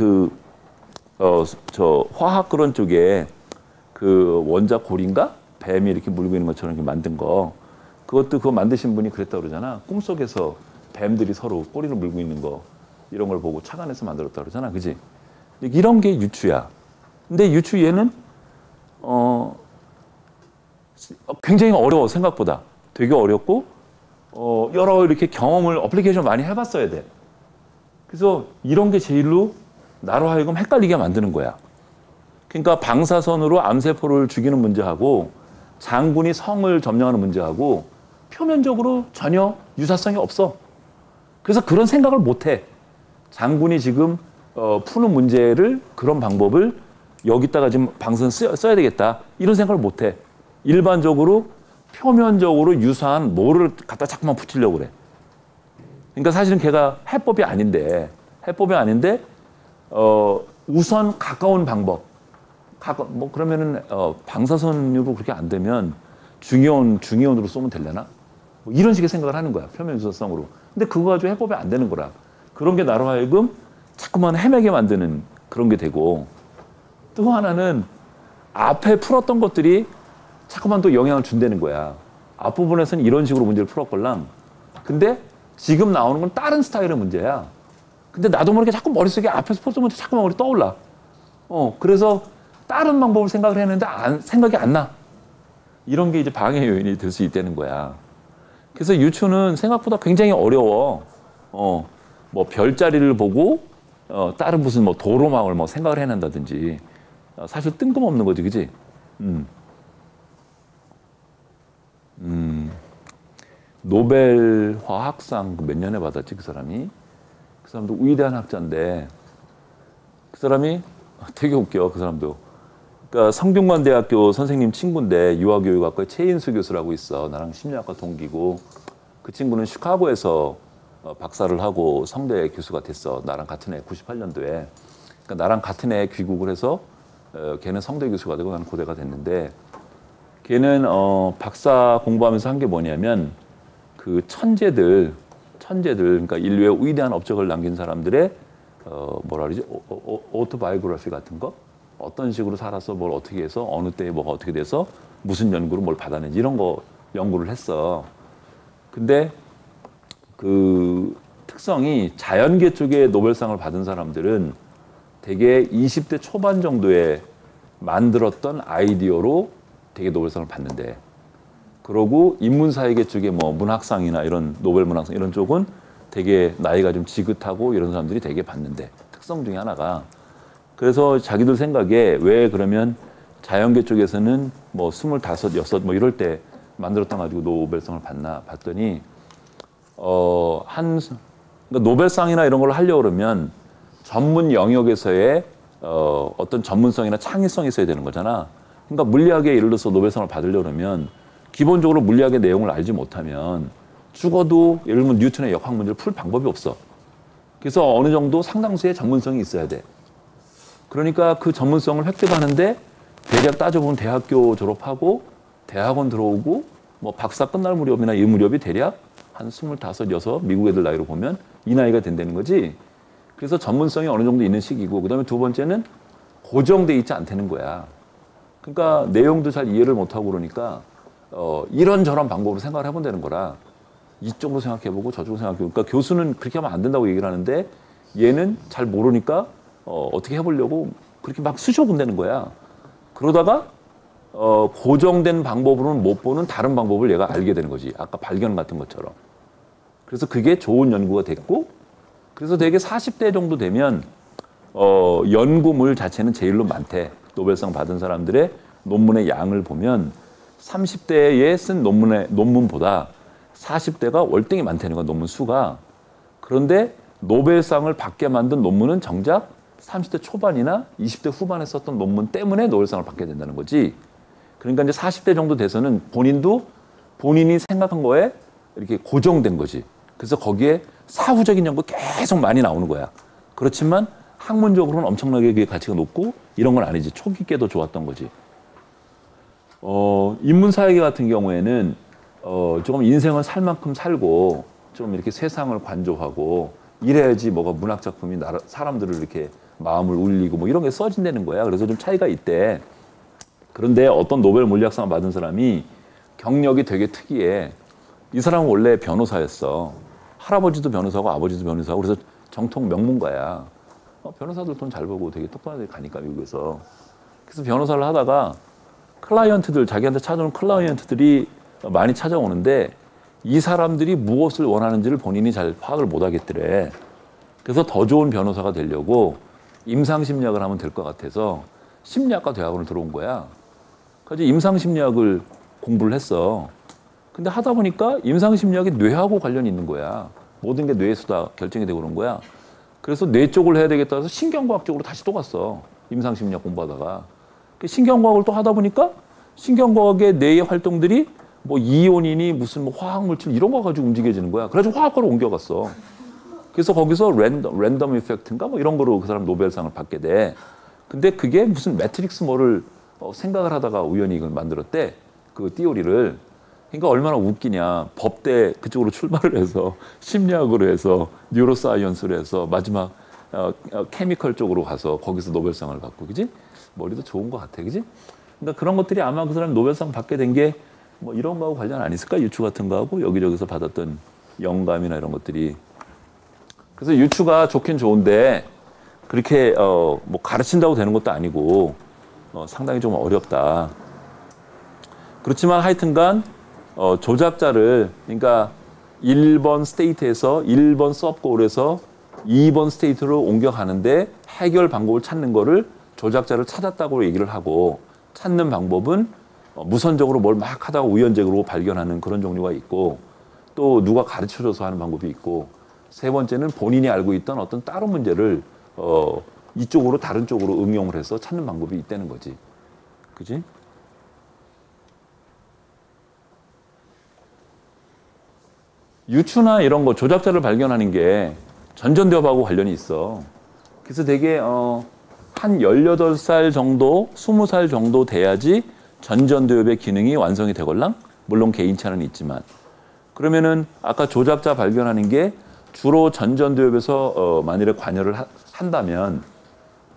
저 화학 그런 쪽에 그 원자 고리인가? 뱀이 이렇게 물고 있는 것처럼 이렇게 만든 거. 그것도 그거 만드신 분이 그랬다고 그러잖아. 꿈속에서 뱀들이 서로 꼬리를 물고 있는 거 이런 걸 보고 착안해서 만들었다고 그러잖아. 그지? 이런 게 유추야. 근데 유추 얘는 굉장히 어려워 생각보다. 되게 어렵고 여러 이렇게 경험을 어플리케이션 많이 해봤어야 돼. 그래서 이런 게 제일로 나로 하여금 헷갈리게 만드는 거야. 그러니까 방사선으로 암세포를 죽이는 문제하고 장군이 성을 점령하는 문제하고 표면적으로 전혀 유사성이 없어. 그래서 그런 생각을 못 해. 장군이 지금 푸는 문제를 그런 방법을 여기다가 지금 방사선 써야 되겠다. 이런 생각을 못 해. 일반적으로 표면적으로 유사한 뭐를 갖다 자꾸만 붙이려고 그래. 그러니까 사실은 걔가 해법이 아닌데 우선 가까운 방법. 뭐 그러면은 방사선으로 그렇게 안 되면 중이온으로 쏘면 되려나? 뭐 이런 식의 생각을 하는 거야. 표면 유사성으로. 근데 그거 가지고 해법이 안 되는 거라. 그런 게 나로 하여금 자꾸만 헤매게 만드는 그런 게 되고 또 하나는 앞에 풀었던 것들이 자꾸만 또 영향을 준다는 거야. 앞부분에서는 이런 식으로 문제를 풀었걸랑 근데 지금 나오는 건 다른 스타일의 문제야. 근데 나도 모르게 자꾸 머릿속에 앞에서 풀었던 문제 자꾸만 머리 떠올라. 그래서 다른 방법을 생각을 했는데 생각이 안 나. 이런 게 이제 방해 요인이 될 수 있다는 거야. 그래서 유추는 생각보다 굉장히 어려워. 뭐 별자리를 보고 다른 무슨 뭐 도로망을 뭐 생각을 해낸다든지 사실 뜬금없는 거지, 그지? 노벨 화학상 몇 년에 받았지, 그 사람이? 그 사람도 위대한 학자인데 그 사람이 되게 웃겨, 그 사람도. 그러니까 성균관대학교 선생님 친구인데 유아교육학과의 최인수 교수라고 있어. 나랑 심리학과 동기고 그 친구는 시카고에서 박사를 하고 성대 교수가 됐어. 나랑 같은 해 98년도에. 그러니까 나랑 같은 해 귀국을 해서 걔는 성대 교수가 되고 나는 고대가 됐는데 걔는 박사 공부하면서 한 게 뭐냐면 그 천재들 그러니까 인류의 위대한 업적을 남긴 사람들의 뭐라 그러지? 오토바이오그래피 같은 거? 어떤 식으로 살아서 뭘 어떻게 해서 어느 때에 뭐가 어떻게 돼서 무슨 연구로 뭘 받았는지 이런 거 연구를 했어. 근데 그 특성이 자연계 쪽에 노벨상을 받은 사람들은 되게 20대 초반 정도에 만들었던 아이디어로 되게 노벨상을 받는데 그러고 인문사회계 쪽에 뭐 문학상이나 이런 노벨 문학상 이런 쪽은 되게 나이가 좀 지긋하고 이런 사람들이 되게 받는데 특성 중에 하나가 그래서 자기들 생각에 왜 그러면 자연계 쪽에서는 뭐 25, 6 뭐 이럴 때 만들었다 가지고 노벨상을 받나 봤더니 그러니까 노벨상이나 이런 걸 하려고 그러면 전문 영역에서의 어떤 전문성이나 창의성이 있어야 되는 거잖아. 그러니까 물리학에 예를 들어서 노벨상을 받으려고 그러면 기본적으로 물리학의 내용을 알지 못하면 죽어도 예를 들면 뉴턴의 역학 문제를 풀 방법이 없어. 그래서 어느 정도 상당수의 전문성이 있어야 돼. 그러니까 그 전문성을 획득하는데 대략 따져보면 대학교 졸업하고 대학원 들어오고 뭐 박사 끝날 무렵이나 이 무렵이 대략 한 25, 6 미국 애들 나이로 보면 이 나이가 된다는 거지. 그래서 전문성이 어느 정도 있는 시기고 그다음에 두 번째는 고정돼 있지 않다는 거야. 그러니까 내용도 잘 이해를 못하고 그러니까 이런저런 방법으로 생각을 해본다는 거라. 이쪽으로 생각해보고 저쪽으로 생각해보고. 그러니까 교수는 그렇게 하면 안 된다고 얘기를 하는데 얘는 잘 모르니까 어떻게 해보려고 그렇게 막 쑤셔본다는 거야. 그러다가 고정된 방법으로는 못 보는 다른 방법을 얘가 알게 되는 거지. 아까 발견 같은 것처럼. 그래서 그게 좋은 연구가 됐고, 그래서 되게 40대 정도 되면 연구물 자체는 제일로 많대. 노벨상 받은 사람들의 논문의 양을 보면 30대에 쓴 논문보다 40대가 월등히 많다는 거야, 논문 수가. 그런데 노벨상을 받게 만든 논문은 정작 30대 초반이나 20대 후반에 썼던 논문 때문에 노벨상을 받게 된다는 거지. 그러니까 이제 40대 정도 돼서는 본인도 본인이 생각한 거에 이렇게 고정된 거지. 그래서 거기에 사후적인 연구 계속 많이 나오는 거야. 그렇지만 학문적으로는 엄청나게 그게 가치가 높고 이런 건 아니지. 초기 때도 좋았던 거지. 인문사회계 같은 경우에는 조금 인생을 살 만큼 살고 좀 이렇게 세상을 관조하고 이래야지 뭐가 문학 작품이 사람들을 이렇게 마음을 울리고 뭐 이런 게 써진다는 거야. 그래서 좀 차이가 있대. 그런데 어떤 노벨 물리학상 받은 사람이 경력이 되게 특이해. 이 사람은 원래 변호사였어. 할아버지도 변호사고 아버지도 변호사고 그래서 정통 명문가야. 변호사들 돈 잘 벌고 되게 똑똑한 데 가니까 미국에서. 그래서 변호사를 하다가 클라이언트들, 자기한테 찾아오는 클라이언트들이 많이 찾아오는데 이 사람들이 무엇을 원하는지를 본인이 잘 파악을 못 하겠더래. 그래서 더 좋은 변호사가 되려고 임상심리학을 하면 될 것 같아서 심리학과 대학원을 들어온 거야. 그래서 임상심리학을 공부를 했어. 근데 하다 보니까 임상심리학이 뇌하고 관련이 있는 거야. 모든 게 뇌에서 다 결정이 되고 그런 거야. 그래서 뇌 쪽을 해야 되겠다 해서 신경과학 쪽으로 다시 또 갔어. 임상심리학 공부하다가. 신경과학을 또 하다 보니까 신경과학의 뇌의 활동들이 뭐 이온이니 무슨 뭐 화학물질 이런 거 가지고 움직여지는 거야. 그래가지고 화학과로 옮겨갔어. 그래서 거기서 랜덤 이펙트인가 뭐 이런 거로 그 사람 노벨상을 받게 돼. 근데 그게 무슨 매트릭스 뭐를 생각을 하다가 우연히 이걸 만들었대. 그 띠오리를. 그러니까 얼마나 웃기냐. 법대 그쪽으로 출발을 해서 심리학으로 해서 뉴로사이언스로 해서 마지막 케미컬 쪽으로 가서 거기서 노벨상을 받고, 그지? 머리도 좋은 것 같아, 그지? 그러니까 그런 것들이 아마 그 사람이 노벨상 받게 된 게 뭐 이런 거하고 관련 안 있을까? 유추 같은 거하고 여기저기서 받았던 영감이나 이런 것들이. 그래서 유추가 좋긴 좋은데 그렇게 뭐 가르친다고 되는 것도 아니고 상당히 좀 어렵다. 그렇지만 하여튼간 조작자를, 그러니까 1번 스테이트에서 1번 서브골에서 2번 스테이트로 옮겨가는데 해결 방법을 찾는 거를 조작자를 찾았다고 얘기를 하고, 찾는 방법은 무선적으로 뭘 막 하다가 우연적으로 발견하는 그런 종류가 있고, 또 누가 가르쳐줘서 하는 방법이 있고, 세 번째는 본인이 알고 있던 어떤 다른 문제를 이쪽으로 다른 쪽으로 응용을 해서 찾는 방법이 있다는 거지. 그지? 유추나 이런 거 조작자를 발견하는 게 전전대업하고 관련이 있어. 그래서 되게 한 18살 정도, 20살 정도 돼야지 전전대업의 기능이 완성이 되걸랑? 물론 개인차는 있지만. 그러면은 아까 조작자 발견하는 게 주로 전전대업에서 만일에 관여를 한다면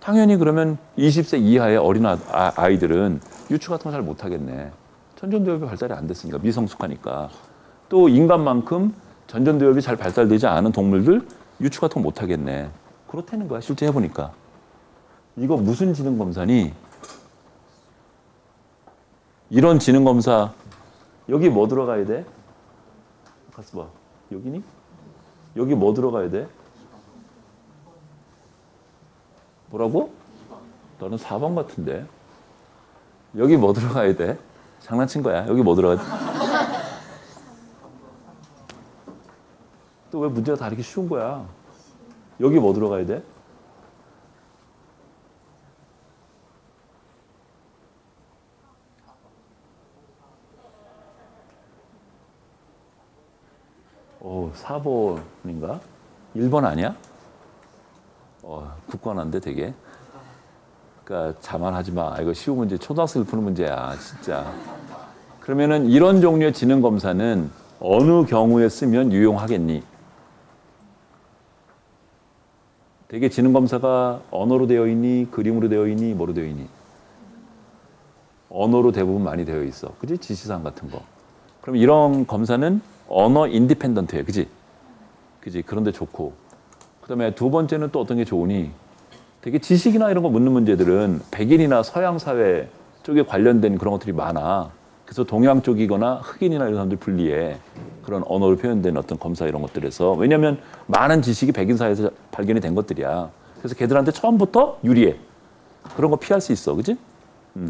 당연히 그러면 20세 이하의 어린 아이들은 유추 같은 거 잘 못하겠네. 전전대업이 발달이 안 됐으니까, 미성숙하니까. 또 인간만큼 전전대업이 잘 발달되지 않은 동물들 유추 같은 거 못하겠네. 그렇다는 거야, 실제 해보니까. 이거 무슨 지능검사니? 이런 지능검사, 여기 뭐 들어가야 돼? 가서 봐. 여기니? 여기 뭐 들어가야 돼? 뭐라고? 너는 4번 같은데. 여기 뭐 들어가야 돼? 장난친 거야. 여기 뭐 들어가야 돼? 또 왜 문제가 다 이렇게 쉬운 거야? 여기 뭐 들어가야 돼? 오, 4번인가? 1번 아니야? 굳건한데 되게. 그러니까 자만하지 마. 이거 쉬운 문제, 초등학생을 푸는 문제야, 진짜. 그러면은 이런 종류의 지능 검사는 어느 경우에 쓰면 유용하겠니? 되게 지능 검사가 언어로 되어 있니, 그림으로 되어 있니, 뭐로 되어 있니? 언어로 대부분 많이 되어 있어. 그지? 지시사항 같은 거. 그럼 이런 검사는 언어 인디펜던트해. 그지? 그지? 그런데 좋고. 그다음에 두 번째는 또 어떤 게 좋으니? 되게 지식이나 이런 거 묻는 문제들은 백인이나 서양 사회 쪽에 관련된 그런 것들이 많아. 그래서 동양 쪽이거나 흑인이나 이런 사람들 분리해. 그런 언어로 표현된 어떤 검사 이런 것들에서. 왜냐하면 많은 지식이 백인 사회에서 발견이 된 것들이야. 그래서 걔들한테 처음부터 유리해. 그런 거 피할 수 있어. 그지?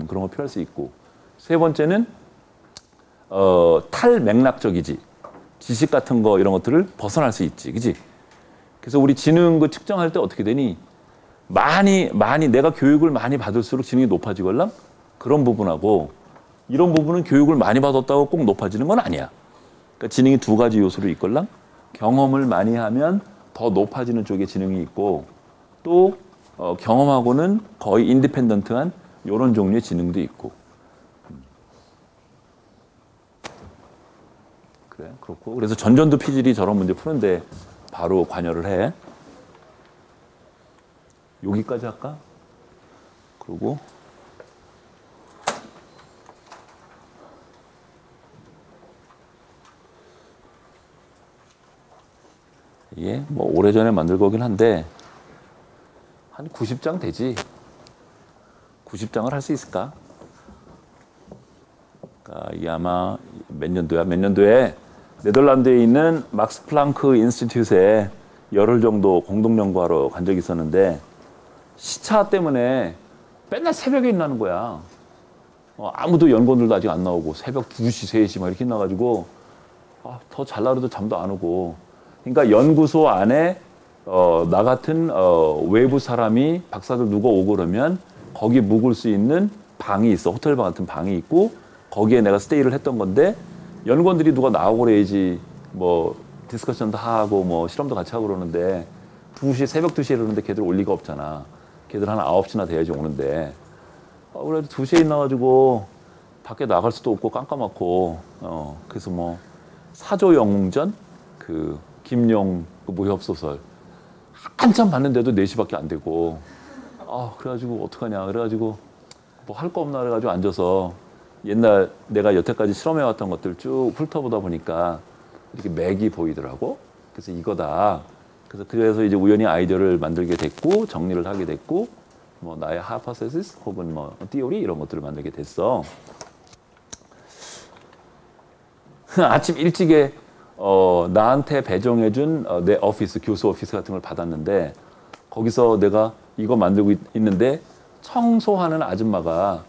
그런 거 피할 수 있고. 세 번째는 탈맥락적이지. 지식 같은 거 이런 것들을 벗어날 수 있지. 그지? 그래서 우리 지능 그 측정할 때 어떻게 되니? 많이 내가 교육을 많이 받을수록 지능이 높아지걸랑? 그런 부분하고 이런 부분은 교육을 많이 받았다고 꼭 높아지는 건 아니야. 그러니까 지능이 두 가지 요소로 있걸랑? 경험을 많이 하면 더 높아지는 쪽에 지능이 있고 또 경험하고는 거의 인디펜던트한 이런 종류의 지능도 있고. 그래, 그렇고. 그래서 전전도 피질이 저런 문제 푸는데 바로 관여를 해. 여기까지 할까? 그리고 이게 뭐 오래전에 만들 거긴 한데 한 90장 되지. 90장을 할 수 있을까? 그러니까 이게 아마 몇 년도에 네덜란드에 있는 막스 플랑크 인스티튜트에 열흘 정도 공동 연구하러 간 적이 있었는데 시차 때문에 맨날 새벽에 일어나는 거야. 아무도 연구원들도 아직 안 나오고 새벽 2시, 3시 막 이렇게 나가지고 더 잘나도 잠도 안 오고. 그러니까 연구소 안에 나 같은 외부 사람이 박사들 누가 오고 그러면 거기 묵을 수 있는 방이 있어. 호텔방 같은 방이 있고 거기에 내가 스테이를 했던 건데 연구원들이 누가 나오고 그래야지 뭐 디스커션도 하고 뭐 실험도 같이 하고 그러는데 새벽 2시에 이러는데 걔들 올 리가 없잖아. 걔들 한 9시나 돼야지 오는데 그래도 2시에 나와가지고 밖에 나갈 수도 없고 깜깜하고 그래서 뭐 사조영웅전 그 김용 그 무협소설 한참 봤는데도 4시밖에 안 되고 그래가지고 어떡하냐 그래가지고 뭐 할 거 없나 그래가지고 앉아서 옛날 내가 여태까지 실험해왔던 것들 쭉 훑어보다 보니까 이렇게 맥이 보이더라고. 그래서 이거다. 그래서 이제 우연히 아이디어를 만들게 됐고 정리를 하게 됐고 뭐 나의 하이포테시스 혹은 뭐 티오리 이런 것들을 만들게 됐어. 아침 일찍에 나한테 배정해준 내 오피스 교수 오피스 같은 걸 받았는데 거기서 내가 이거 만들고 있는데 청소하는 아줌마가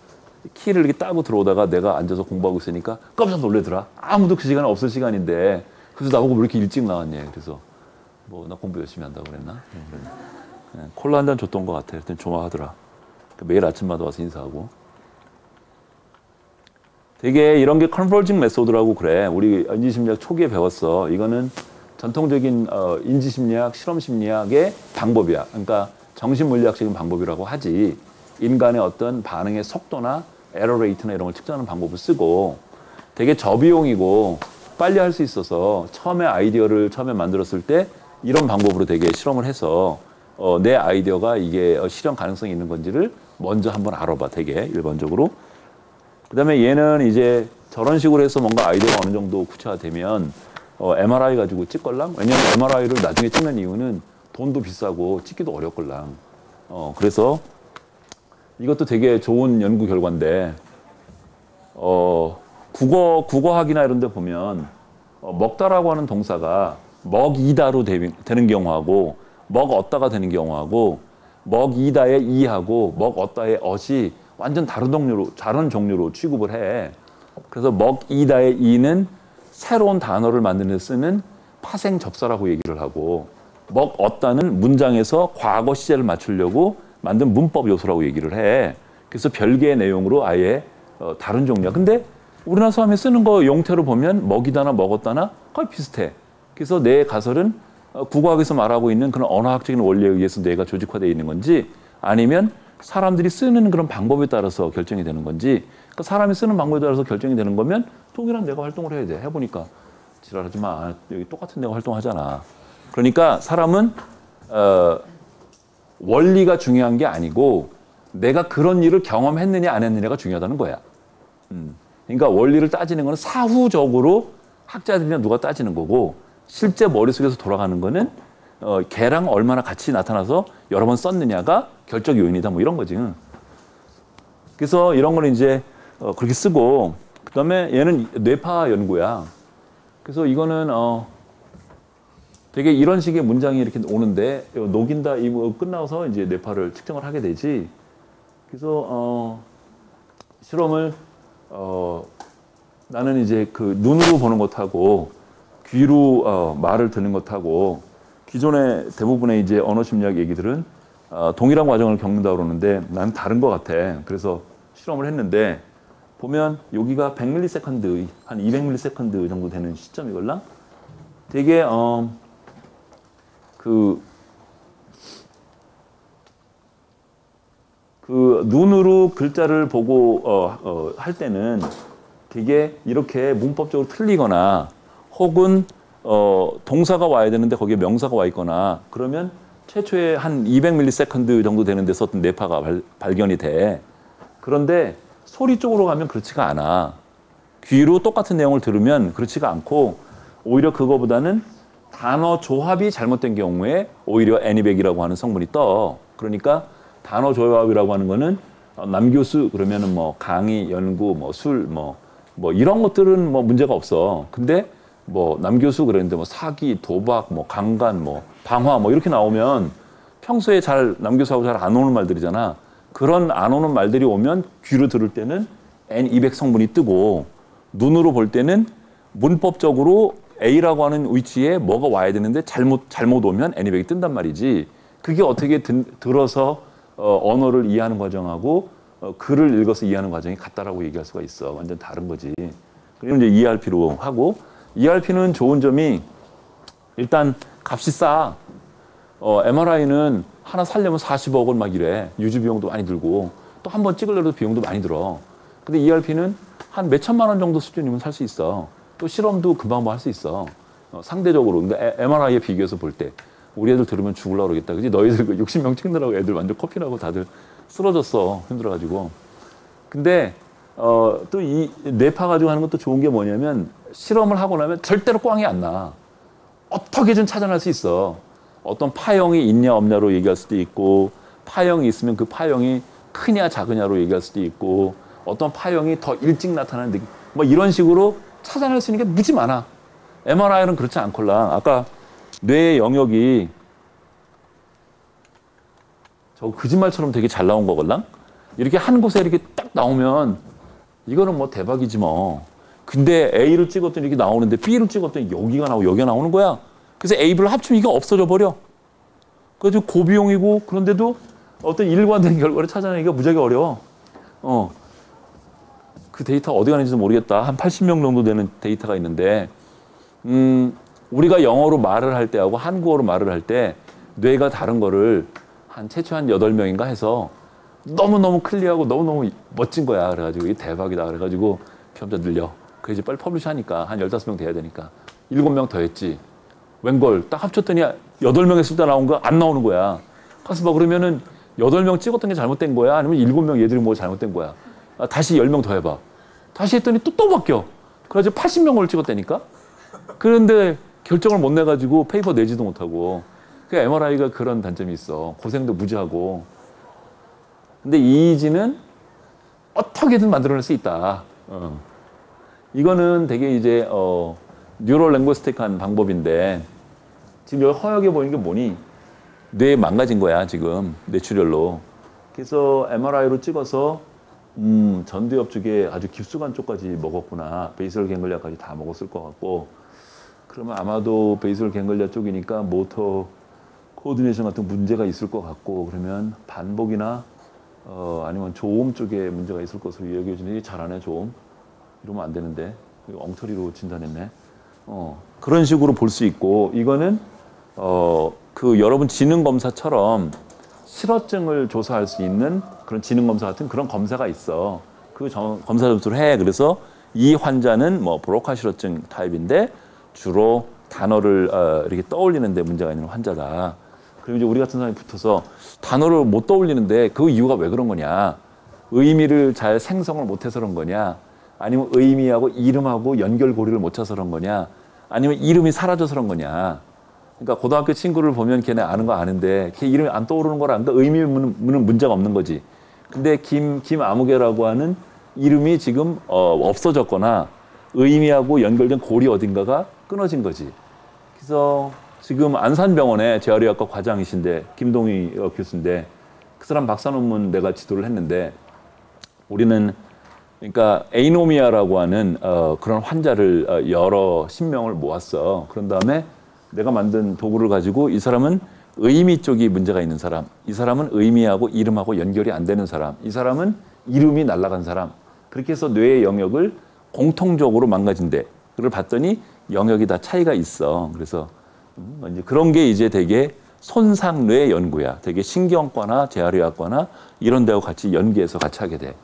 키를 이렇게 따고 들어오다가 내가 앉아서 공부하고 있으니까 깜짝 놀래더라. 아무도 그 시간에 없을 시간인데 그래서 나보고 왜 이렇게 일찍 나왔냐. 그래서 뭐 나 공부 열심히 한다고 그랬나? 콜라 한 잔 줬던 것 같아. 그랬더니 좋아하더라. 매일 아침마다 와서 인사하고. 되게 이런 게 컨버징 메소드라고 그래. 우리 인지심리학 초기에 배웠어. 이거는 전통적인 인지심리학, 실험심리학의 방법이야. 그러니까 정신물리학적인 방법이라고 하지. 인간의 어떤 반응의 속도나 에러 레이트나 이런 걸 측정하는 방법을 쓰고 되게 저비용이고 빨리 할 수 있어서 처음에 아이디어를 처음에 만들었을 때 이런 방법으로 되게 실험을 해서 내 아이디어가 이게 실현 가능성이 있는 건지를 먼저 한번 알아봐. 되게 일반적으로. 그다음에 얘는 이제 저런 식으로 해서 뭔가 아이디어가 어느 정도 구체화되면 MRI 가지고 찍걸랑. 왜냐하면 MRI를 나중에 찍는 이유는 돈도 비싸고 찍기도 어렵걸랑. 그래서 이것도 되게 좋은 연구 결과인데 국어학이나 이런 데 보면 먹다라고 하는 동사가 먹이다로 되는 경우하고 먹었다가 되는 경우하고 먹이다의 이하고 먹었다의 엇이 완전 다른 종류로 취급을 해. 그래서 먹이다의 이는 새로운 단어를 만드는 데 쓰는 파생 접사라고 얘기를 하고 먹었다는 문장에서 과거 시제를 맞추려고 만든 문법 요소라고 얘기를 해. 그래서 별개의 내용으로 아예 다른 종류야. 근데 우리나라 사람이 쓰는 거 용태로 보면 먹이다나 먹었다나 거의 비슷해. 그래서 내 가설은 국어학에서 말하고 있는 그런 언어학적인 원리에 의해서 뇌가 조직화되어 있는 건지 아니면 사람들이 쓰는 그런 방법에 따라서 결정이 되는 건지. 그러니까 사람이 쓰는 방법에 따라서 결정이 되는 거면 동일한 뇌가 활동을 해야 돼. 해보니까 지랄하지 마. 여기 똑같은 뇌가 활동하잖아. 그러니까 사람은 원리가 중요한 게 아니고 내가 그런 일을 경험했느냐 안 했느냐가 중요하다는 거야. 그러니까 원리를 따지는 거는 사후적으로 학자들이나 누가 따지는 거고 실제 머릿속에서 돌아가는 거는 걔랑 얼마나 같이 나타나서 여러 번 썼느냐가 결정 요인이다 뭐 이런 거지. 그래서 이런 거는 이제 그렇게 쓰고 그다음에 얘는 뇌파 연구야. 그래서 이거는 되게 이런 식의 문장이 이렇게 오는데 녹인다 이거 끝나서 이제 뇌파를 측정을 하게 되지. 그래서 실험을 나는 이제 그 눈으로 보는 것하고 귀로 말을 듣는 것하고 기존의 대부분의 이제 언어 심리학 얘기들은 동일한 과정을 겪는다고 그러는데 나는 다른 것 같아. 그래서 실험을 했는데 보면 여기가 100ms, 한 200ms 정도 되는 시점이걸랑 되게 그 눈으로 글자를 보고 할 때는 되게 이렇게 문법적으로 틀리거나 혹은 동사가 와야 되는데 거기에 명사가 와 있거나 그러면 최초에 한 200ms 정도 되는 데서 어떤 뇌파가 발견이 돼. 그런데 소리 쪽으로 가면 그렇지가 않아. 귀로 똑같은 내용을 들으면 그렇지가 않고 오히려 그거보다는 단어 조합이 잘못된 경우에 오히려 애니백이라고 하는 성분이 떠. 그러니까 단어 조합이라고 하는 거는 남교수 그러면은 뭐 강의, 연구, 뭐 술, 뭐 이런 것들은 뭐 문제가 없어. 근데 뭐 남교수 그랬는데 뭐 사기, 도박, 뭐 강간, 뭐 방화 뭐 이렇게 나오면 평소에 잘 남교수하고 잘 안 오는 말들이잖아. 그런 안 오는 말들이 오면 귀로 들을 때는 N200 성분이 뜨고 눈으로 볼 때는 문법적으로 A라고 하는 위치에 뭐가 와야 되는데 잘못 오면 N200이 뜬단 말이지. 그게 어떻게 들어서 언어를 이해하는 과정하고 글을 읽어서 이해하는 과정이 같다라고 얘기할 수가 있어. 완전 다른 거지. 그리고 이제 ERP로 하고 ERP는 좋은 점이 일단 값이 싸. MRI는 하나 살려면 40억을 막 이래. 유지 비용도 많이 들고 또 한 번 찍으려도 비용도 많이 들어. 근데 ERP는 한 몇 천만 원 정도 수준이면 살 수 있어. 또 실험도 금방 할 수 있어. 상대적으로. 근데 MRI에 비교해서 볼 때 우리 애들 들으면 죽으려고 그러겠다. 그지? 너희들 그 60명 찍느라고 애들 완전 코피나고 다들 쓰러졌어. 힘들어가지고. 근데 또 이 뇌파 가지고 하는 것도 좋은 게 뭐냐면 실험을 하고 나면 절대로 꽝이 안 나. 어떻게든 찾아낼 수 있어. 어떤 파형이 있냐 없냐로 얘기할 수도 있고 파형이 있으면 그 파형이 크냐 작으냐로 얘기할 수도 있고 어떤 파형이 더 일찍 나타나는 느낌 뭐 이런 식으로 찾아낼 수 있는 게 무지 많아. MRI는 그렇지 않걸랑. 아까 뇌의 영역이 저 거짓말처럼 되게 잘 나온 거걸랑. 이렇게 한 곳에 이렇게 딱 나오면 이거는 뭐 대박이지 뭐. 근데 A를 찍었더니 이렇게 나오는데 B를 찍었더니 여기가 나오고 여기가 나오는 거야. 그래서 A, B를 합치면 이게 없어져 버려. 그래서 고비용이고 그런데도 어떤 일관된 결과를 찾아내기가 무지하게 어려워. 그 데이터 어디 가는지도 모르겠다. 한 80명 정도 되는 데이터가 있는데 우리가 영어로 말을 할 때하고 한국어로 말을 할 때 뇌가 다른 거를 최초 한 8명인가 해서 너무너무 클리어하고 너무너무 멋진 거야. 그래가지고 이게 대박이다. 그래가지고 점차 늘려. 그래서 빨리 퍼블리시 하니까 한 15명 돼야 되니까 7명 더 했지. 웬걸 딱 합쳤더니 8명 했을 때 나온 거 안 나오는 거야. 가서 봐. 그러면은 8명 찍었던 게 잘못된 거야? 아니면 7명 얘들이 뭐 잘못된 거야? 다시 10명 더 해봐. 다시 했더니 또 바뀌어. 그래가지고 80명을 찍었다니까? 그런데 결정을 못 내가지고 페이퍼 내지도 못하고. 그 MRI가 그런 단점이 있어. 고생도 무지하고. 근데 EEG는 어떻게든 만들어낼 수 있다. 이거는 되게 이제 뉴럴 랭고스틱한 방법인데 지금 여기 허옇게 보이는 게 뭐니? 뇌 망가진 거야 지금 뇌출혈로. 그래서 MRI로 찍어서 전두엽 쪽에 아주 깊숙한 쪽까지 먹었구나. 베이설 갱글리아까지 다 먹었을 것 같고 그러면 아마도 베이설 갱글리아 쪽이니까 모터 코오디네이션 같은 문제가 있을 것 같고 그러면 반복이나 아니면 조음 쪽에 문제가 있을 것으로 얘기해 주는데 잘하네 조음. 이러면 안 되는데 엉터리로 진단했네. 그런 식으로 볼 수 있고 이거는 그 여러분 지능 검사처럼 실어증을 조사할 수 있는 그런 지능 검사 같은 그런 검사가 있어. 그 검사 점수를 해. 그래서 이 환자는 뭐 브로카 실어증 타입인데 주로 단어를 이렇게 떠올리는 데 문제가 있는 환자다. 그럼 이제 우리 같은 사람이 붙어서 단어를 못 떠올리는데 그 이유가 왜 그런 거냐? 의미를 잘 생성을 못해서 그런 거냐? 아니면 의미하고 이름하고 연결고리를 못 쳐서 그런 거냐? 아니면 이름이 사라져서 그런 거냐? 그러니까 고등학교 친구를 보면 걔네 아는 거 아는데 걔 이름이 안 떠오르는 거라니까 의미는 문제가 없는 거지. 근데 김아무개라고 하는 이름이 지금 없어졌거나 의미하고 연결된 고리 어딘가가 끊어진 거지. 그래서 지금 안산병원에 재활의학과 과장이신데 김동희 교수인데 그 사람 박사 논문 내가 지도를 했는데 우리는 그러니까 에이노미아라고 하는 그런 환자를 여러 10명을 모았어. 그런 다음에 내가 만든 도구를 가지고 이 사람은 의미 쪽이 문제가 있는 사람, 이 사람은 의미하고 이름하고 연결이 안 되는 사람, 이 사람은 이름이 날아간 사람. 그렇게 해서 뇌의 영역을 공통적으로 망가진대. 그걸 봤더니 영역이 다 차이가 있어. 그래서 이제 그런 게 이제 되게 손상뇌 연구야. 되게 신경과나 재활의학과나 이런 데하고 같이 연계해서 같이 하게 돼.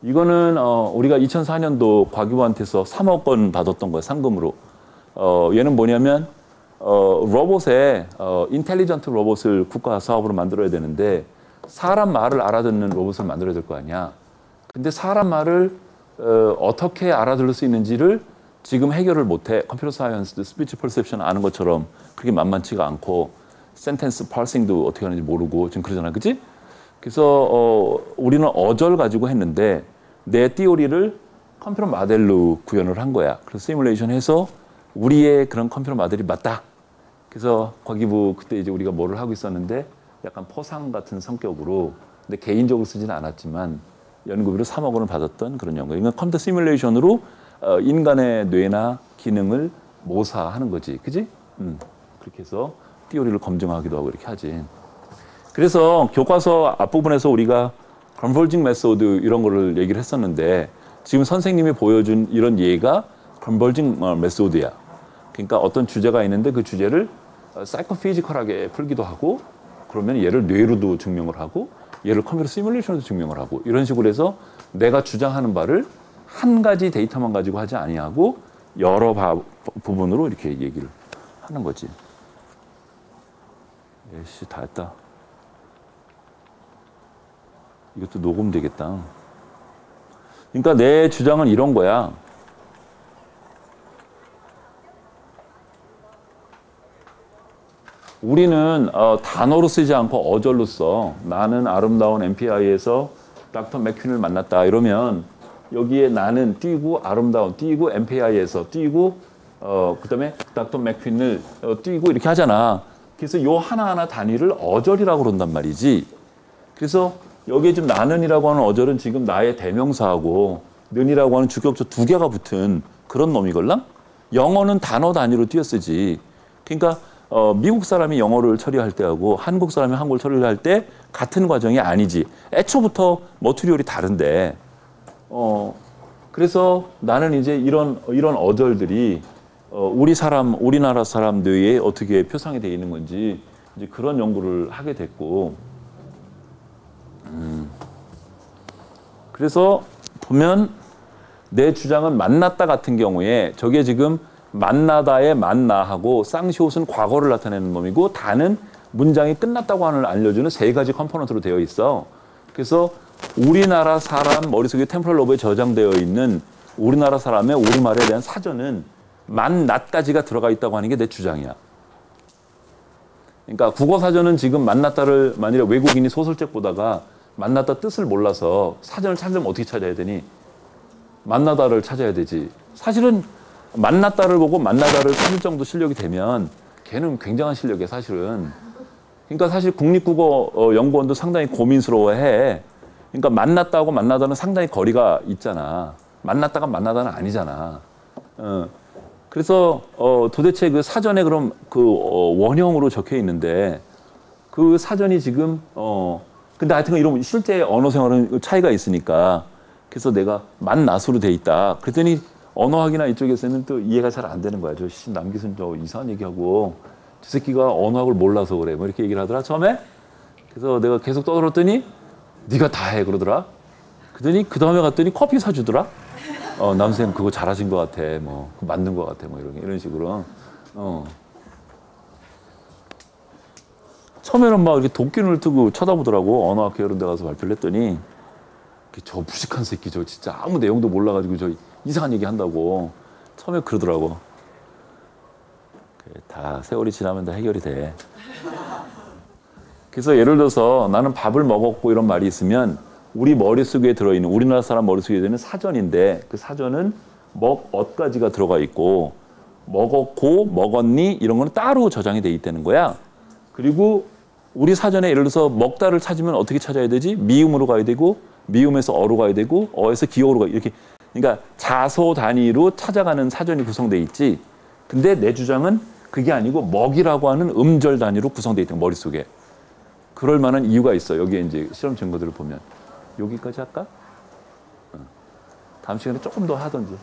이거는 우리가 2004년도 과기부한테서 3억 원 받았던 거야, 상금으로. 얘는 뭐냐면 로봇에 인텔리전트 로봇을 국가 사업으로 만들어야 되는데 사람 말을 알아듣는 로봇을 만들어야 될 거 아니야. 근데 사람 말을 어떻게 알아들을 수 있는지를 지금 해결을 못해. 컴퓨터 사이언스도 스피치 퍼셉션 아는 것처럼 그렇게 만만치가 않고 센텐스 파싱도 어떻게 하는지 모르고 지금 그러잖아, 그치? 그래서 우리는 어절 가지고 했는데 내 띠오리를 컴퓨터 모델로 구현을 한 거야. 그래서 시뮬레이션 해서 우리의 그런 컴퓨터 모델이 맞다. 그래서 과기부 그때 이제 우리가 뭐를 하고 있었는데 약간 포상 같은 성격으로 근데 개인적으로 쓰지는 않았지만 연구비로 3억 원을 받았던 그런 연구. 그러니까 컴퓨터 시뮬레이션으로 인간의 뇌나 기능을 모사하는 거지, 그지? 그렇게 해서 띠오리를 검증하기도 하고 이렇게 하지. 그래서 교과서 앞부분에서 우리가 컨버징 메소드 이런 거를 얘기를 했었는데 지금 선생님이 보여준 이런 예가 컨버징 메소드야. 그러니까 어떤 주제가 있는데 그 주제를 사이코피지컬하게 풀기도 하고 그러면 얘를 뇌로도 증명을 하고 얘를 컴퓨터 시뮬레이션으로 증명을 하고 이런 식으로 해서 내가 주장하는 바를 한 가지 데이터만 가지고 하지 아니하고 여러 부분으로 이렇게 얘기를 하는 거지. 예씨 다 했다. 이것도 녹음되겠다. 그러니까 내 주장은 이런 거야. 우리는 단어로 쓰지 않고 어절로 써. 나는 아름다운 MPI에서 닥터 맥퀸을 만났다. 이러면 여기에 나는 띄고 아름다운 띄고 MPI에서 띄고 그다음에 닥터 맥퀸을 띄고 이렇게 하잖아. 그래서 요 하나하나 단위를 어절이라고 그런단 말이지. 그래서 여기에 지금 나는이라고 하는 어절은 지금 나의 대명사하고 는이라고 하는 주격조 두 개가 붙은 그런 놈이걸랑? 영어는 단어 단위로 띄어쓰지. 그러니까 미국 사람이 영어를 처리할 때하고 한국 사람이 한국어를 처리할 때 같은 과정이 아니지. 애초부터 머티리얼이 다른데. 그래서 나는 이제 이런 어절들이 우리나라 사람 뇌에 어떻게 표상이 되어 있는 건지 이제 그런 연구를 하게 됐고. 그래서 보면 내 주장은 만났다 같은 경우에 저게 지금 만나다의 만나하고 쌍시옷은 과거를 나타내는 놈이고 다는 문장이 끝났다고 하는 알려주는 세 가지 컴포넌트로 되어 있어. 그래서 우리나라 사람 머릿속에 템포럴 로브에 저장되어 있는 우리나라 사람의 우리말에 대한 사전은 만났까지가 들어가 있다고 하는 게 내 주장이야. 그러니까 국어사전은 지금 만났다를 만일에 외국인이 소설책 보다가 만났다 뜻을 몰라서 사전을 찾으면 어떻게 찾아야 되니? 만나다를 찾아야 되지. 사실은 만났다를 보고 만나다를 찾을 정도 실력이 되면 걔는 굉장한 실력이야, 사실은. 그러니까 사실 국립국어연구원도 상당히 고민스러워해. 그러니까 만났다하고 만나다는 상당히 거리가 있잖아. 만났다가 만나다는 아니잖아. 그래서 도대체 그 사전에 그럼 그 원형으로 적혀 있는데 그 사전이 지금 근데 하여튼 이런 실제 언어 생활은 차이가 있으니까 그래서 내가 만낫으로 돼 있다. 그랬더니 언어학이나 이쪽에서는 또 이해가 잘 안 되는 거야. 남 교수님 저 이상한 얘기하고 저 새끼가 언어학을 몰라서 그래. 뭐 이렇게 얘기를 하더라 처음에. 그래서 내가 계속 떠들었더니 네가 다 해 그러더라. 그러더니 그 다음에 갔더니 커피 사주더라. 남선생님 그거 잘하신 것 같아. 뭐 만든 것 같아. 뭐 이런 식으로. 처음에는 막 이렇게 도끼눈을 뜨고 쳐다보더라고. 언어학교 이런 데 가서 발표를 했더니 저 무식한 새끼 저 진짜 아무 내용도 몰라가지고 저 이상한 얘기 한다고 처음에 그러더라고. 다 세월이 지나면 다 해결이 돼. 그래서 예를 들어서 나는 밥을 먹었고 이런 말이 있으면 우리 머릿속에 들어있는 우리나라 사람 머릿속에 들어있는 사전인데 그 사전은 먹엇까지가 들어가 있고 먹었고 먹었니 이런 거는 따로 저장이 돼 있다는 거야. 그리고 우리 사전에 예를 들어서 먹다를 찾으면 어떻게 찾아야 되지? 미음으로 가야 되고 미음에서 어로 가야 되고 어에서 기어로 가야 이렇게. 그러니까 자소 단위로 찾아가는 사전이 구성돼 있지. 근데 내 주장은 그게 아니고 먹이라고 하는 음절 단위로 구성돼 있던 머릿속에. 그럴 만한 이유가 있어. 여기에 이제 실험 증거들을 보면. 여기까지 할까? 다음 시간에 조금 더 하던지.